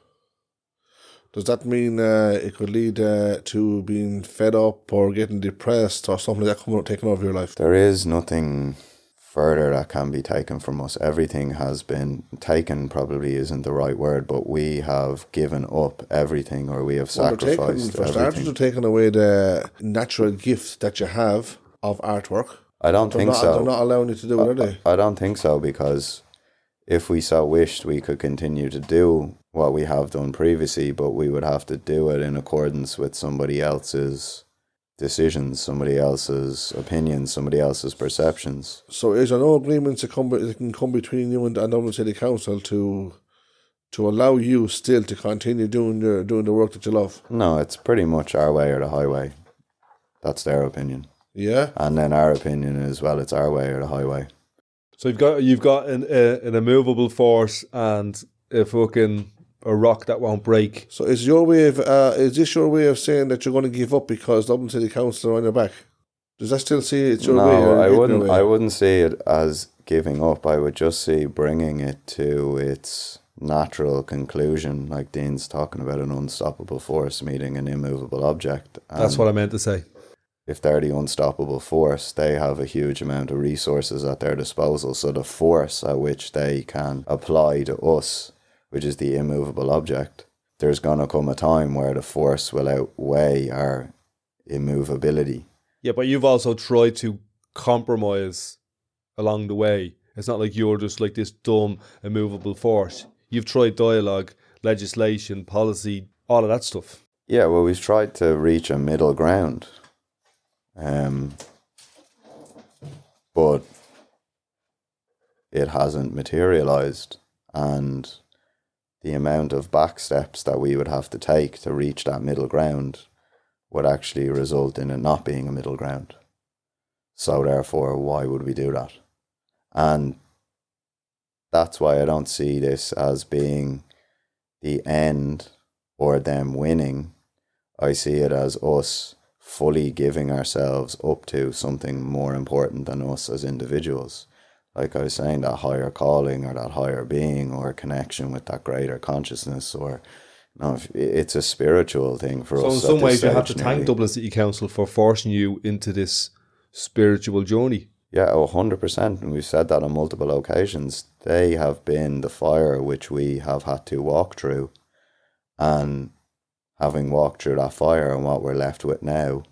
[SPEAKER 1] does that mean it could lead to being fed up or getting depressed or something like that taking over your life?
[SPEAKER 3] There is nothing further that can be taken from us. Everything has been taken, probably isn't the right word, but we have given up everything, or we have sacrificed
[SPEAKER 1] for starters, they're taking away the natural gift that you have of artwork.
[SPEAKER 3] I don't think so.
[SPEAKER 1] They're not allowing you to do it, are they?
[SPEAKER 3] I don't think so, because if we so wished, we could continue to do what we have done previously, but we would have to do it in accordance with somebody else's decisions, somebody else's opinions, somebody else's perceptions.
[SPEAKER 1] So is there no agreements that can come between you and Dublin City Council to allow you still to continue doing the work that you love?
[SPEAKER 3] No, it's pretty much our way or the highway. That's their opinion.
[SPEAKER 1] Yeah.
[SPEAKER 3] And then our opinion is, well, it's our way or the highway.
[SPEAKER 2] So you've got an immovable force and a rock that won't break.
[SPEAKER 1] So is this your way of saying that you're going to give up because Dublin City Council are on your back? Does that still see it's your way?
[SPEAKER 3] No, I wouldn't see it as giving up. I would just see bringing it to its natural conclusion, like Dean's talking about an unstoppable force meeting an immovable object.
[SPEAKER 2] That's what I meant to say.
[SPEAKER 3] If they're the unstoppable force, they have a huge amount of resources at their disposal. So the force at which they can apply to us, which is the immovable object, there's going to come a time where the force will outweigh our immovability.
[SPEAKER 2] Yeah, but you've also tried to compromise along the way It's not like you're just like this dumb, immovable force. You've tried dialogue, legislation, policy, all of that stuff.
[SPEAKER 3] Yeah, well, we've tried to reach a middle ground. But it hasn't materialized, and the amount of back steps that we would have to take to reach that middle ground would actually result in it not being a middle ground. So therefore, why would we do that? And that's why I don't see this as being the end or them winning. I see it as us fully giving ourselves up to something more important than us as individuals. Like I was saying, that higher calling or that higher being or connection with that greater consciousness, or it's a spiritual thing for us.
[SPEAKER 2] So in some ways you have to thank Dublin City Council for forcing you into this spiritual journey.
[SPEAKER 3] Yeah, 100%. And we've said that on multiple occasions. They have been the fire which we have had to walk through. And having walked through that fire and what we're left with now,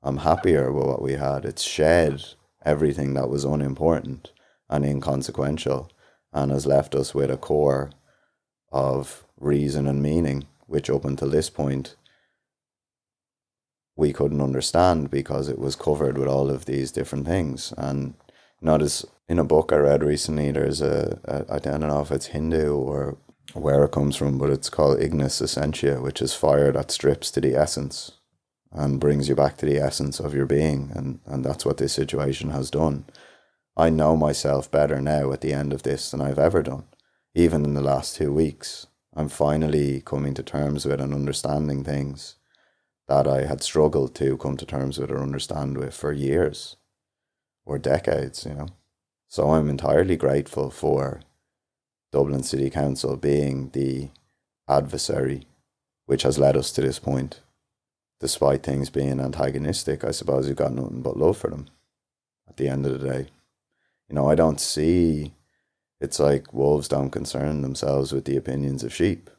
[SPEAKER 3] I'm happier with what we had. It's shed everything that was unimportant and inconsequential, and has left us with a core of reason and meaning, which up until this point we couldn't understand because it was covered with all of these different things. And as in a book I read recently, there's I don't know if it's Hindu or where it comes from, but it's called ignis essentia, which is fire that strips to the essence and brings you back to the essence of your being. And that's what this situation has done. I know myself better now at the end of this than I've ever done. Even in the last 2 weeks, I'm finally coming to terms with and understanding things that I had struggled to come to terms with or understand with for years or decades, So I'm entirely grateful for Dublin City Council being the adversary which has led us to this point. Despite things being antagonistic, I suppose you've got nothing but love for them at the end of the day. I don't see, it's like wolves don't concern themselves with the opinions of sheep.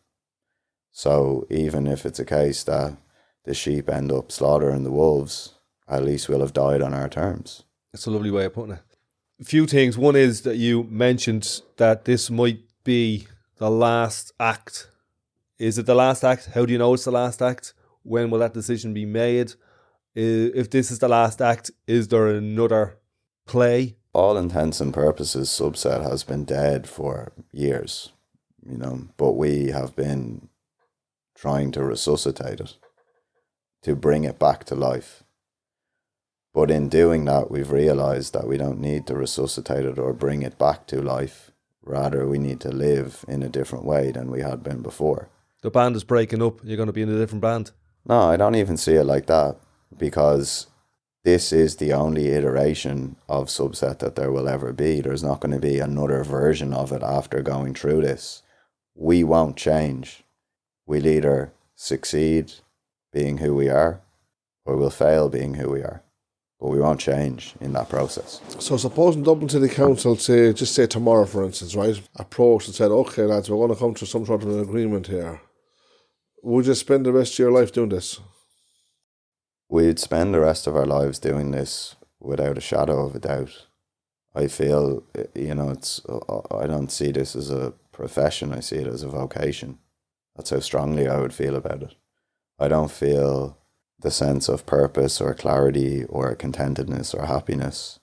[SPEAKER 3] So even if it's a case that the sheep end up slaughtering the wolves, at least we'll have died on our terms.
[SPEAKER 2] That's a lovely way of putting it. A few things. One is that you mentioned that this might be the last act. Is it the last act? How do you know it's the last act? When will that decision be made? If this is the last act, is there another play?
[SPEAKER 3] All intents and purposes, Subset has been dead for years, but we have been trying to resuscitate it, to bring it back to life. But in doing that, we've realized that we don't need to resuscitate it or bring it back to life. Rather, we need to live in a different way than we had been before.
[SPEAKER 2] The band is breaking up. You're going to be in a different band.
[SPEAKER 3] No, I don't even see it like that, because this is the only iteration of Subset that there will ever be. There's not going to be another version of it after going through this. We won't change. We'll either succeed being who we are, or we'll fail being who we are. But we won't change in that process.
[SPEAKER 1] So supposing Dublin City Council, say tomorrow, for instance, right, approached and said, okay, lads, we're going to come to some sort of an agreement here. Would you spend the rest of your life doing this?
[SPEAKER 3] We'd spend the rest of our lives doing this without a shadow of a doubt. I feel, I don't see this as a profession. I see it as a vocation. That's how strongly I would feel about it. I don't feel the sense of purpose or clarity or contentedness or happiness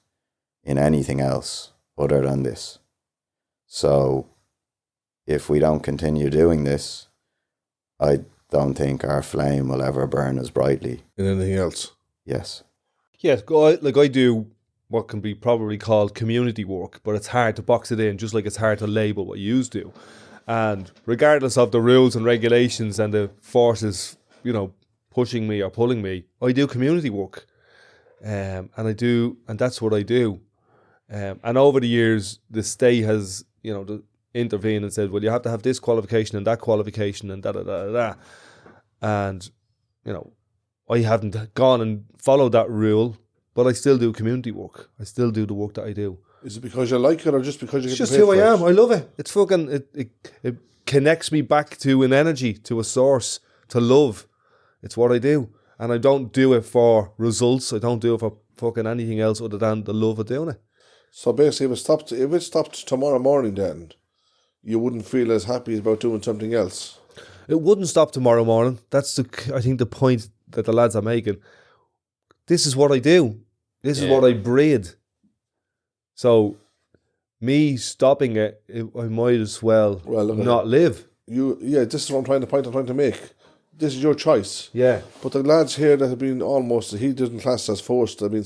[SPEAKER 3] in anything else other than this. So if we don't continue doing this, I don't think our flame will ever burn as brightly.
[SPEAKER 1] In anything else?
[SPEAKER 3] Yes.
[SPEAKER 2] Yes, I do what can be probably called community work, but it's hard to box it in, just like it's hard to label what you do. And regardless of the rules and regulations and the forces, pushing me or pulling me, I do community work. And that's what I do. And over the years, the state has, intervened and said, well, you have to have this qualification and that qualification and da-da-da-da-da. And, I haven't gone and followed that rule, but I still do community work. I still do the work that I do.
[SPEAKER 1] Is it because you like it or just because you
[SPEAKER 2] it's
[SPEAKER 1] get
[SPEAKER 2] just
[SPEAKER 1] paid
[SPEAKER 2] who I
[SPEAKER 1] for
[SPEAKER 2] am.
[SPEAKER 1] it?
[SPEAKER 2] I love it. It's fucking, it connects me back to an energy, to a source, to love. It's what I do. And I don't do it for results. I don't do it for fucking anything else other than the love of doing it.
[SPEAKER 1] So basically, if it stopped tomorrow morning, then you wouldn't feel as happy about doing something else.
[SPEAKER 2] It wouldn't stop tomorrow morning. That's I think the point that the lads are making. This is what I do. This is what I breed. So me stopping it, I might as well not live.
[SPEAKER 1] This is what I'm trying to make. This is your choice.
[SPEAKER 2] Yeah.
[SPEAKER 1] But the lads here that have been he didn't class as forced, have been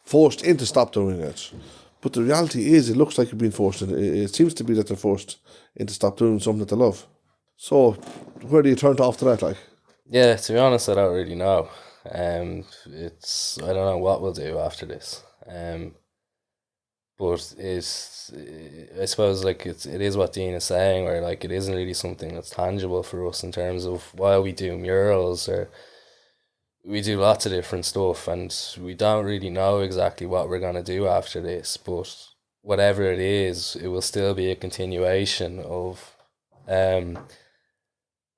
[SPEAKER 1] forced into stop doing it. But the reality is, it looks like you've been forced. It seems to be that they're forced into stop doing something that they love. So, where do you turn to after that, like?
[SPEAKER 4] Yeah, to be honest, I don't really know. I don't know what we'll do after this. But I suppose like it is what Dean is saying, where like it isn't really something that's tangible for us in terms of while we do murals or we do lots of different stuff, and we don't really know exactly what we're gonna do after this. But whatever it is, it will still be a continuation of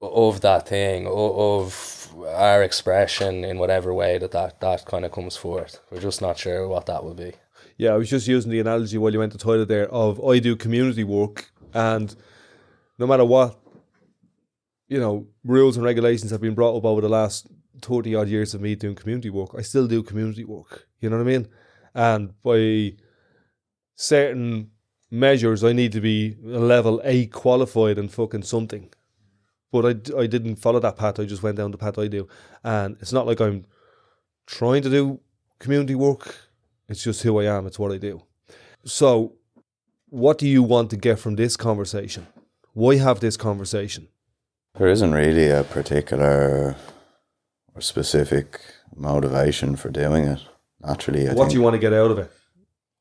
[SPEAKER 4] that thing, of our expression in whatever way that kind of comes forth. We're just not sure what that will be.
[SPEAKER 2] Yeah, I was just using the analogy while you went to the toilet there of I do community work, and no matter what, rules and regulations have been brought up over the last 30 odd years of me doing community work, I still do community work. You know what I mean? And by certain measures, I need to be a level 8 qualified and fucking something. But I didn't follow that path. I just went down the path I do. And it's not like I'm trying to do community work. It's just who I am. It's what I do. So what do you want to get from this conversation? Why have this conversation?
[SPEAKER 3] There isn't really a particular or specific motivation for doing it. Naturally,
[SPEAKER 2] What do you want to get out of it?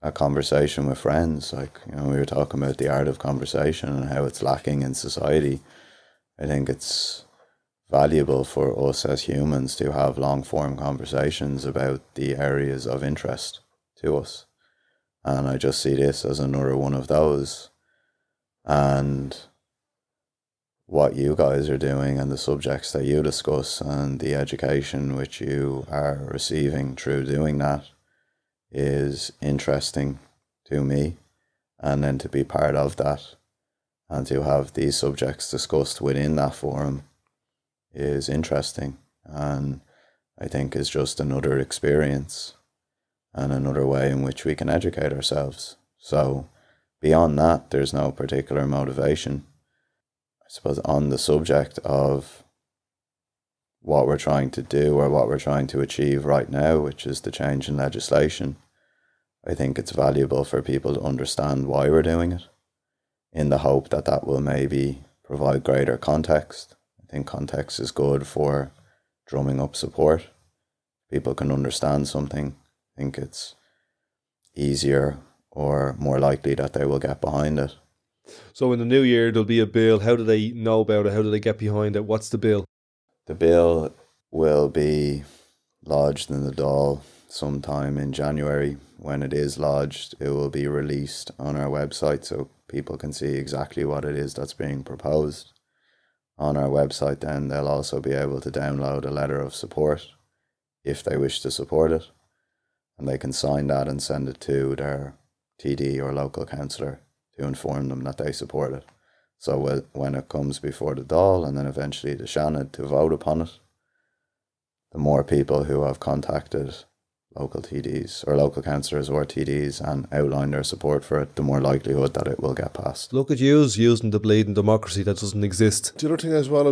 [SPEAKER 3] A conversation with friends. Like, we were talking about the art of conversation and how it's lacking in society. I think it's valuable for us as humans to have long-form conversations about the areas of interest to us. And I just see this as another one of those. And what you guys are doing and the subjects that you discuss and the education which you are receiving through doing that is interesting to me. And then to be part of that and to have these subjects discussed within that forum is interesting, and I think is just another experience and another way in which we can educate ourselves. So beyond that, there's no particular motivation. I suppose on the subject of what we're trying to do or what we're trying to achieve right now, which is the change in legislation, I think it's valuable for people to understand why we're doing it, in the hope that that will maybe provide greater context. I think context is good for drumming up support. People can understand something. I think it's easier or more likely that they will get behind it.
[SPEAKER 2] So in the new year, there'll be a bill. How do they know about it? How do they get behind it? What's the bill?
[SPEAKER 3] The bill will be lodged in the Dáil sometime in January. When it is lodged, it will be released on our website so people can see exactly what it is that's being proposed. On our website then they'll also be able to download a letter of support if they wish to support it, and they can sign that and send it to their TD or local councillor to inform them that they support it. So when it comes before the Dáil and then eventually the Seanad to vote upon it, the more people who have contacted local TDs or local councillors or TDs and outline their support for it, the more likelihood that it will get passed.
[SPEAKER 2] Look at you using the bleeding democracy that doesn't exist.
[SPEAKER 1] The other thing as well, I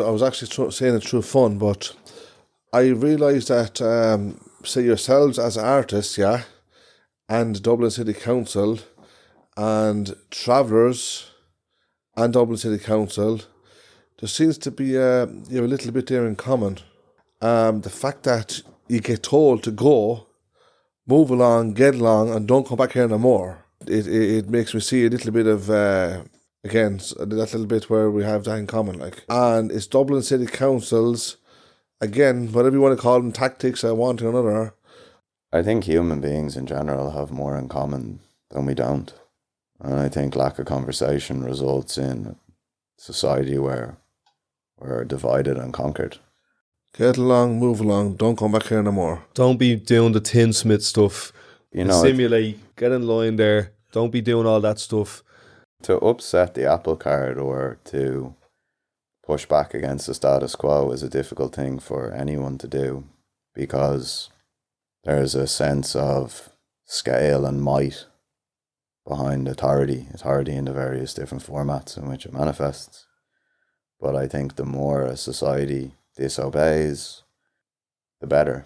[SPEAKER 1] was actually saying it through fun, but I realised that, say yourselves as artists, yeah, and Dublin City Council and travellers and Dublin City Council, there seems to be you have a little bit there in common. The fact that you get told to go, move along, get along, and don't come back here no more. It makes me see a little bit of, again, that little bit where we have that in common. Like, and it's Dublin City Council's, again, whatever you want to call them, tactics, one to another.
[SPEAKER 3] I think human beings in general have more in common than we don't. And I think lack of conversation results in a society where we're divided and conquered.
[SPEAKER 1] Get along, move along, don't come back here no more.
[SPEAKER 2] Don't be doing the tinsmith stuff.
[SPEAKER 3] You know,
[SPEAKER 2] Simulate, get in line there. Don't be doing all that stuff.
[SPEAKER 3] to upset the apple cart or to push back against the status quo is a difficult thing for anyone to do, because there's a sense of scale and might behind authority in the various different formats in which it manifests. But I think the more a society disobeys, the better,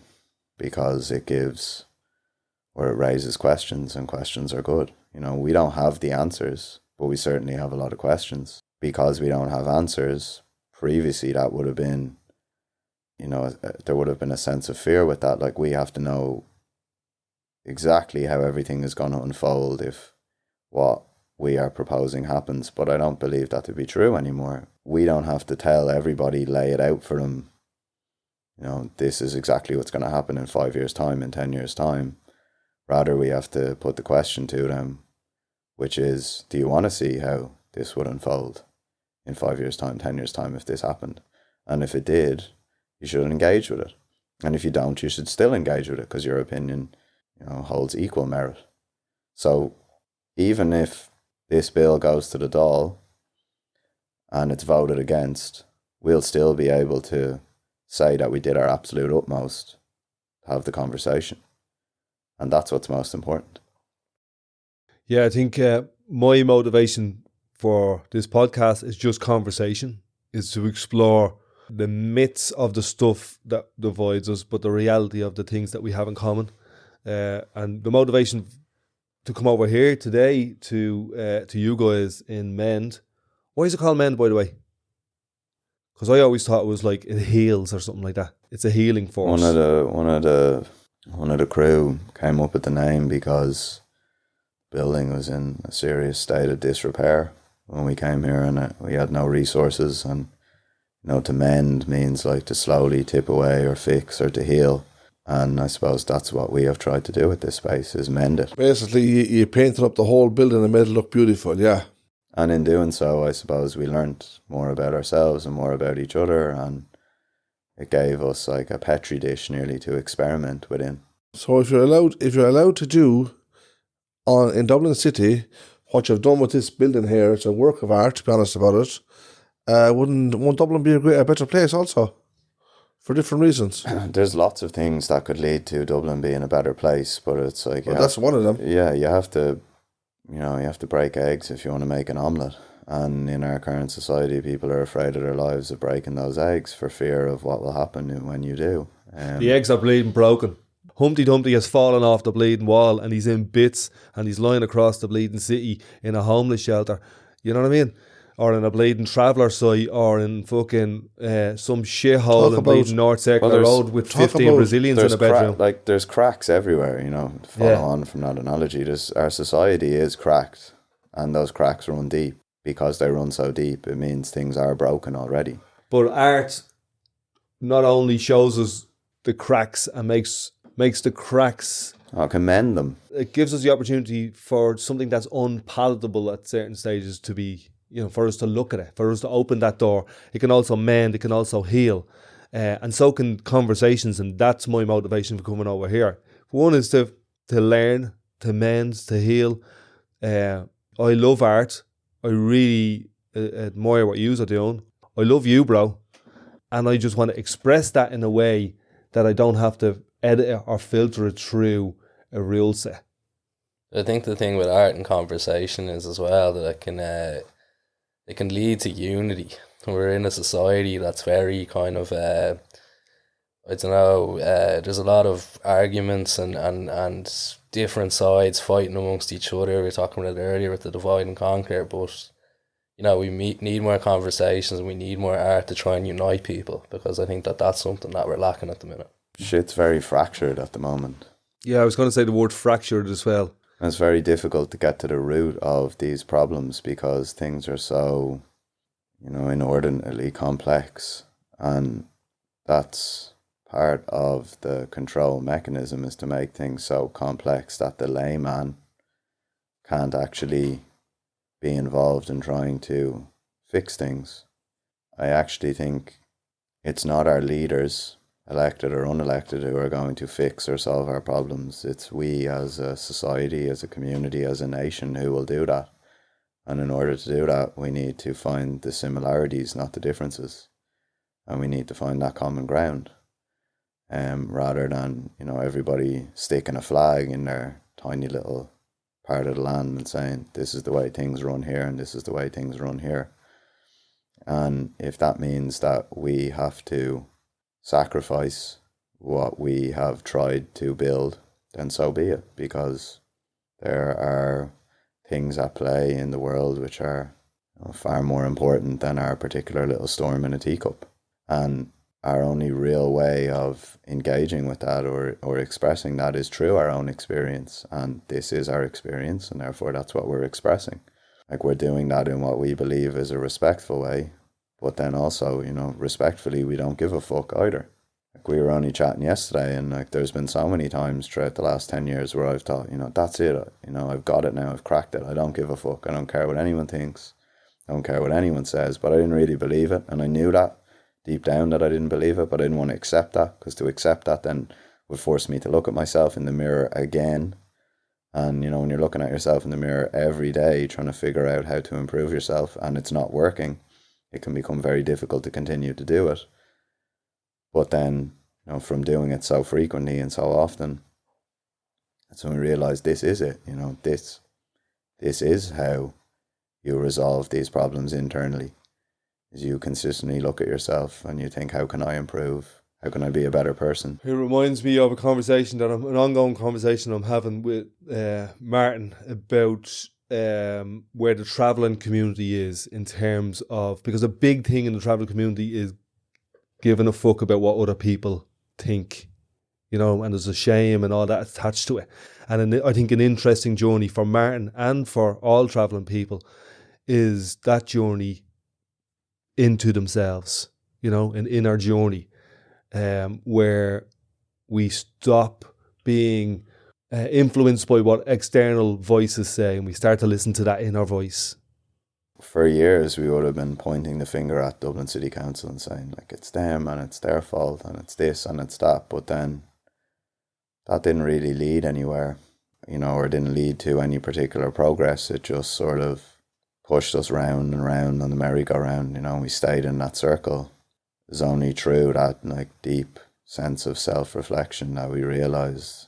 [SPEAKER 3] because it gives, or it raises questions, and questions are good. You know, we don't have the answers, but we certainly have a lot of questions. Because we don't have answers, previously that would have been, you know, there would have been a sense of fear with that. Like, we have to know exactly how everything is going to unfold if what we are proposing happens. But I don't believe that to be true anymore. We don't have to tell everybody, lay it out for them, you know, this is exactly what's going to happen in 5 years' time, in 10 years' time. Rather, we have to put the question to them, which is, do you want to see how this would unfold in 5 years' time, 10 years' time, if this happened? And if it did, you should engage with it. And if you don't, you should still engage with it, because your opinion, you know, holds equal merit. So even if this bill goes to the Dáil and it's voted against, we'll still be able to say that we did our absolute utmost to have the conversation. And that's what's most important.
[SPEAKER 2] Yeah, I think my motivation for this podcast is just conversation, is to explore the myths of the stuff that divides us, but the reality of the things that we have in common. And the motivation to come over here today to you guys in Mend. Why is it called Mend, by the way? Because I always thought it was like it heals or something like that. It's a healing force.
[SPEAKER 3] One of the crew came up with the name because the building was in a serious state of disrepair when we came here, and we had no resources. And you know, to mend means like to slowly tip away or fix or to heal. And I suppose that's what we have tried to do with this space, is mend it.
[SPEAKER 1] Basically, you painted up the whole building and made it look beautiful, yeah.
[SPEAKER 3] And in doing so, I suppose we learnt more about ourselves and more about each other, and it gave us like a petri dish nearly to experiment within.
[SPEAKER 1] So if you're allowed to do in Dublin City what you've done with this building here, it's a work of art, to be honest about it. Wouldn't Dublin be a better place also, for different reasons?
[SPEAKER 3] There's lots of things that could lead to Dublin being a better place, but it's like,
[SPEAKER 1] well, that's one of them.
[SPEAKER 3] Yeah, you have to break eggs if you want to make an omelette. And in our current society, people are afraid of their lives of breaking those eggs for fear of what will happen when you do.
[SPEAKER 2] The eggs are bleeding broken. Humpty Dumpty has fallen off the bleeding wall and he's in bits and he's lying across the bleeding city in a homeless shelter. You know what I mean? Or in a bleeding traveller site, or in fucking some shithole in bleeding North Circular Road with 15 Brazilians in a bedroom.
[SPEAKER 3] There's cracks everywhere, you know, to follow on from that analogy. Our society is cracked, and those cracks run deep. Because they run so deep, it means things are broken already.
[SPEAKER 2] But art not only shows us the cracks and makes the cracks...
[SPEAKER 3] can mend them.
[SPEAKER 2] It gives us the opportunity for something that's unpalatable at certain stages to be, you know, for us to look at it, for us to open that door. It can also mend, it can also heal. And so can conversations, and that's my motivation for coming over here. One is to learn, to mend, to heal. I love art. I really admire what yous are doing. I love you, bro. And I just want to express that in a way that I don't have to edit it or filter it through a rule set.
[SPEAKER 4] I think the thing with art and conversation is as well that it can lead to unity. We're in a society that's very kind of, I don't know, there's a lot of arguments and different sides fighting amongst each other. We were talking about it earlier with the divide and conquer, but you know, we need more conversations and we need more art to try and unite people, because I think that's something that we're lacking at the minute.
[SPEAKER 3] Shit's very fractured at the moment.
[SPEAKER 2] Yeah, I was going to say the word fractured as well.
[SPEAKER 3] And it's very difficult to get to the root of these problems because things are so, you know, inordinately complex, and that's part of the control mechanism, is to make things so complex that the layman can't actually be involved in trying to fix things. I actually think it's not our leaders elected or unelected, who are going to fix or solve our problems. It's we as a society, as a community, as a nation who will do that. And in order to do that, we need to find the similarities, not the differences. And we need to find that common ground. Rather than, everybody sticking a flag in their tiny little part of the land and saying, this is the way things run here and this is the way things run here. And if that means that we have to sacrifice what we have tried to build, then so be it, because there are things at play in the world which are far more important than our particular little storm in a teacup. And our only real way of engaging with that or expressing that is through our own experience. And this is our experience, and therefore that's what we're expressing. Like, we're doing that in what we believe is a respectful way, but then also, respectfully, we don't give a fuck either. Like, we were only chatting yesterday, and there's been so many times throughout the last 10 years where I've thought, that's it, I've got it now, I've cracked it, I don't give a fuck, I don't care what anyone thinks, I don't care what anyone says. But I didn't really believe it, and I knew that deep down that I didn't believe it, but I didn't want to accept that, because to accept that then would force me to look at myself in the mirror again. And when you're looking at yourself in the mirror every day trying to figure out how to improve yourself and it's not working, it can become very difficult to continue to do it. But then, from doing it so frequently and so often, that's when we realize this is it. This is how you resolve these problems internally. Is you consistently look at yourself and you think, how can I improve? How can I be a better person?
[SPEAKER 2] It reminds me of an ongoing conversation I'm having with Martin about where the travelling community is in terms of, because a big thing in the travel community is giving a fuck about what other people think, and there's a shame and all that attached to it. And I think an interesting journey for Martin and for all travelling people is that journey into themselves, in our journey, where we stop being influenced by what external voices say and we start to listen to that inner voice.
[SPEAKER 3] For years, we would have been pointing the finger at Dublin City Council and saying, it's them and it's their fault and it's this and it's that. But then that didn't really lead anywhere, or didn't lead to any particular progress. It just sort of pushed us round and round on the merry-go-round, we stayed in that circle. It was only through that deep sense of self-reflection that we realised,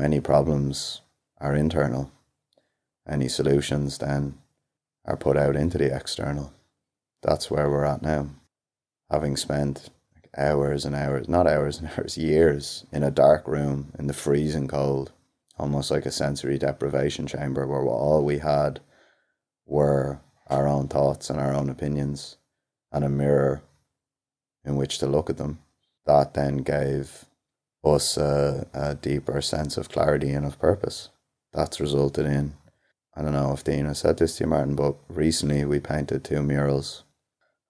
[SPEAKER 3] any problems are internal. Any solutions then are put out into the external. That's where we're at now. Having spent hours and hours, not hours and hours, years in a dark room in the freezing cold, almost like a sensory deprivation chamber where all we had were our own thoughts and our own opinions and a mirror in which to look at them. That then gave us a deeper sense of clarity and of purpose. That's resulted in, I don't know if Dina said this to you, Martin, but recently we painted 2 murals.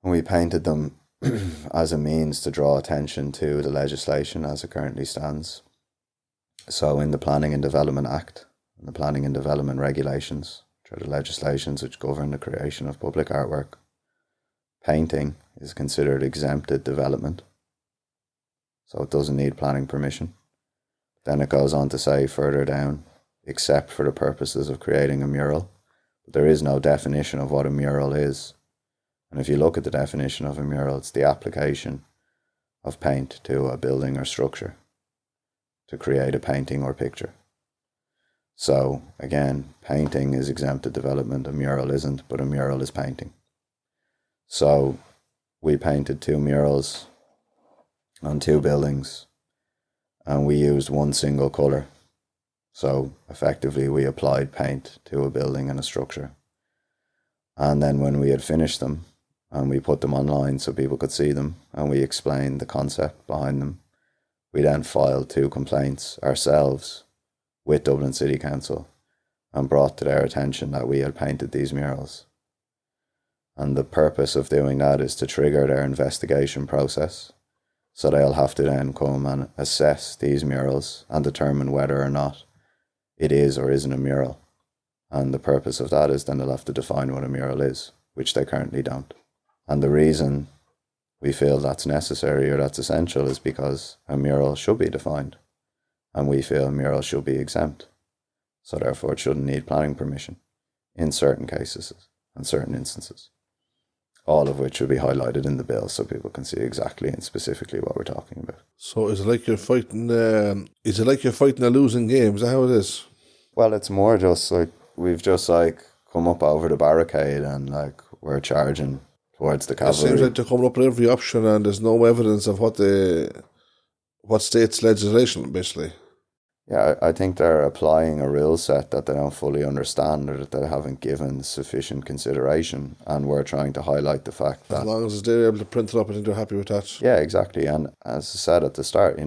[SPEAKER 3] And we painted them as a means to draw attention to the legislation as it currently stands. So in the Planning and Development Act and the Planning and Development Regulations, the legislations which govern the creation of public artwork, painting is considered exempted development, so it doesn't need planning permission. Then it goes on to say further down, except for the purposes of creating a mural. But there is no definition of what a mural is. And if you look at the definition of a mural, it's the application of paint to a building or structure to create a painting or picture. So, again, painting is exempted development, a mural isn't, but a mural is painting. So, we painted 2 murals on 2 buildings, and we used one single colour. So, effectively, we applied paint to a building and a structure. And then when we had finished them, and we put them online so people could see them, and we explained the concept behind them, we then filed 2 complaints ourselves with Dublin City Council and brought to their attention that we had painted these murals. And the purpose of doing that is to trigger their investigation process. So they'll have to then come and assess these murals and determine whether or not it is or isn't a mural. And the purpose of that is then they'll have to define what a mural is, which they currently don't. And the reason we feel that's necessary or that's essential is because a mural should be defined. And we feel a mural should be exempt. So therefore it shouldn't need planning permission in certain cases and certain instances. All of which should be highlighted in the bill so people can see exactly and specifically what we're talking about.
[SPEAKER 1] So is it like you're fighting a losing game? Is that how it is?
[SPEAKER 3] Well, it's more just like we've just like come up over the barricade and like we're charging towards the cavalry.
[SPEAKER 1] It seems like they're coming up with every option and there's no evidence of what state's legislation, basically.
[SPEAKER 3] Yeah, I think they're applying a rule set that they don't fully understand or that they haven't given sufficient consideration, and we're trying to highlight the fact that...
[SPEAKER 1] As long as they're able to print it up, I think they're happy with that.
[SPEAKER 3] Yeah, exactly, and as I said at the start,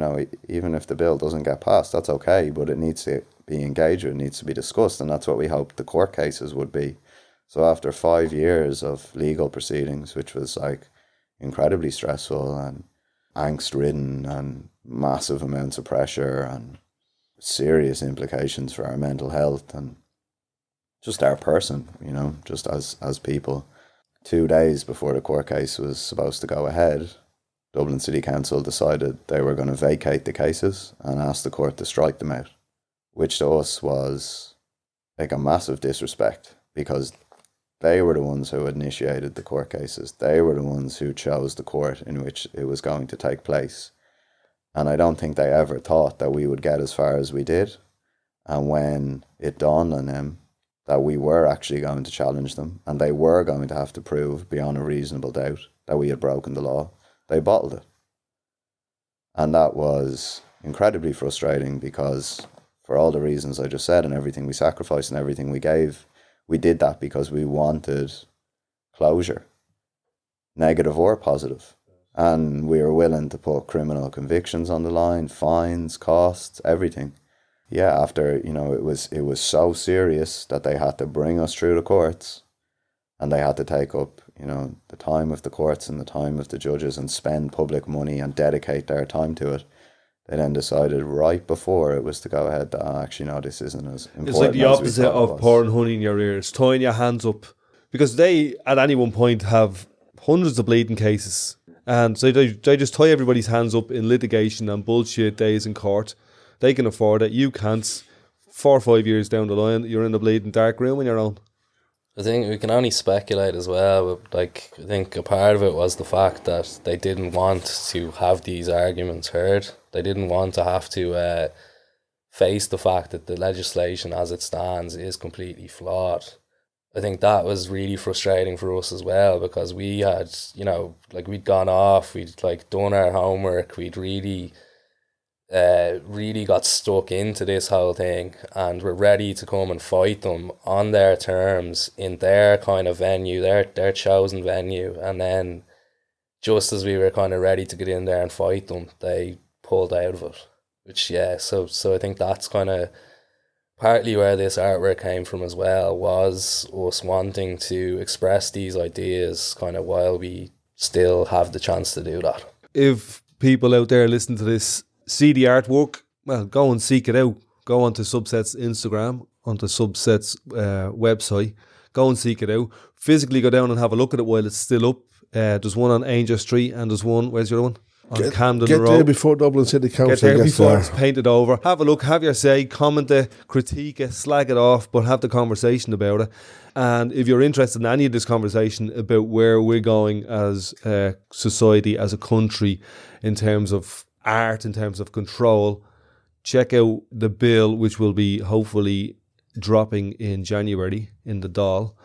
[SPEAKER 3] even if the bill doesn't get passed, that's okay, but it needs to be engaged with, it needs to be discussed, and that's what we hope the court cases would be. So after 5 years of legal proceedings, which was like incredibly stressful and angst-ridden and massive amounts of pressure and serious implications for our mental health and just our person, just as people. 2 days before the court case was supposed to go ahead, Dublin City Council decided they were going to vacate the cases and ask the court to strike them out, which to us was like a massive disrespect because they were the ones who initiated the court cases. They were the ones who chose the court in which it was going to take place. And I don't think they ever thought that we would get as far as we did. And when it dawned on them that we were actually going to challenge them and they were going to have to prove beyond a reasonable doubt that we had broken the law, they bottled it. And that was incredibly frustrating because for all the reasons I just said and everything we sacrificed and everything we gave, we did that because we wanted closure, negative or positive. And we were willing to put criminal convictions on the line, fines, costs, everything. Yeah, after, it was so serious that they had to bring us through the courts and they had to take up, the time of the courts and the time of the judges and spend public money and dedicate their time to it. They then decided right before it was to go ahead that, actually, no, this isn't as important.
[SPEAKER 2] It's like the opposite of pouring honey in your ears, tying your hands up. Because they, at any one point, have hundreds of bleeding cases. And so they just tie everybody's hands up in litigation and bullshit days in court. They can afford it. You can't. 4 or 5 years down the line, you're in a bleeding dark room on your own.
[SPEAKER 4] I think we can only speculate as well. But I think a part of it was the fact that they didn't want to have these arguments heard. They didn't want to have to face the fact that the legislation as it stands is completely flawed. I think that was really frustrating for us as well because we had, we'd gone off, we'd done our homework, we'd really got stuck into this whole thing and we're ready to come and fight them on their terms in their kind of venue, their chosen venue. And then just as we were kind of ready to get in there and fight them, they pulled out of it, which, so I think that's kind of partly where this artwork came from as well, was us wanting to express these ideas kind of while we still have the chance to do that.
[SPEAKER 2] If people out there listen to this, see the artwork, well, go and seek it out. Go onto Subset's Instagram, onto Subset's website, go and seek it out. Physically go down and have a look at it while it's still up. There's one on Angel Street and there's one, where's the other one? On Camden Road.
[SPEAKER 1] Get there before Dublin City Council
[SPEAKER 2] Get there before
[SPEAKER 1] there.
[SPEAKER 2] It's painted over. Have a look, have your say, comment it, critique it, slag it off, but have the conversation about it. And if you're interested in any of this conversation about where we're going as a society, as a country, in terms of art, in terms of control, check out the bill, which will be hopefully dropping in January in the Dáil,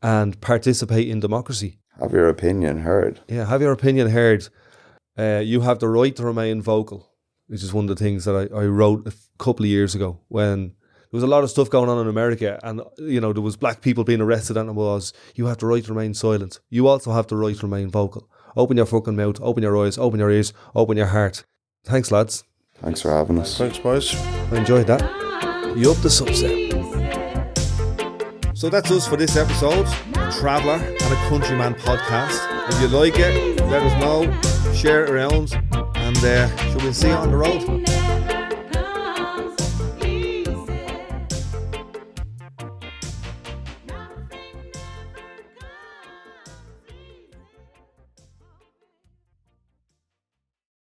[SPEAKER 2] and participate in democracy.
[SPEAKER 3] Have your opinion heard.
[SPEAKER 2] Yeah, have your opinion heard. You have the right to remain vocal, which is one of the things that I wrote a couple of years ago when there was a lot of stuff going on in America and, there was black people being arrested and it was, you have the right to remain silent. You also have the right to remain vocal. Open your fucking mouth, open your eyes, open your ears, open your heart. Thanks, lads.
[SPEAKER 3] Thanks for having us.
[SPEAKER 1] Thanks, boys.
[SPEAKER 2] I enjoyed that. You up the Subset. So that's us for this episode, a Traveller and a Countryman podcast. If you like it, let us know, share it around, and we'll see you on the road.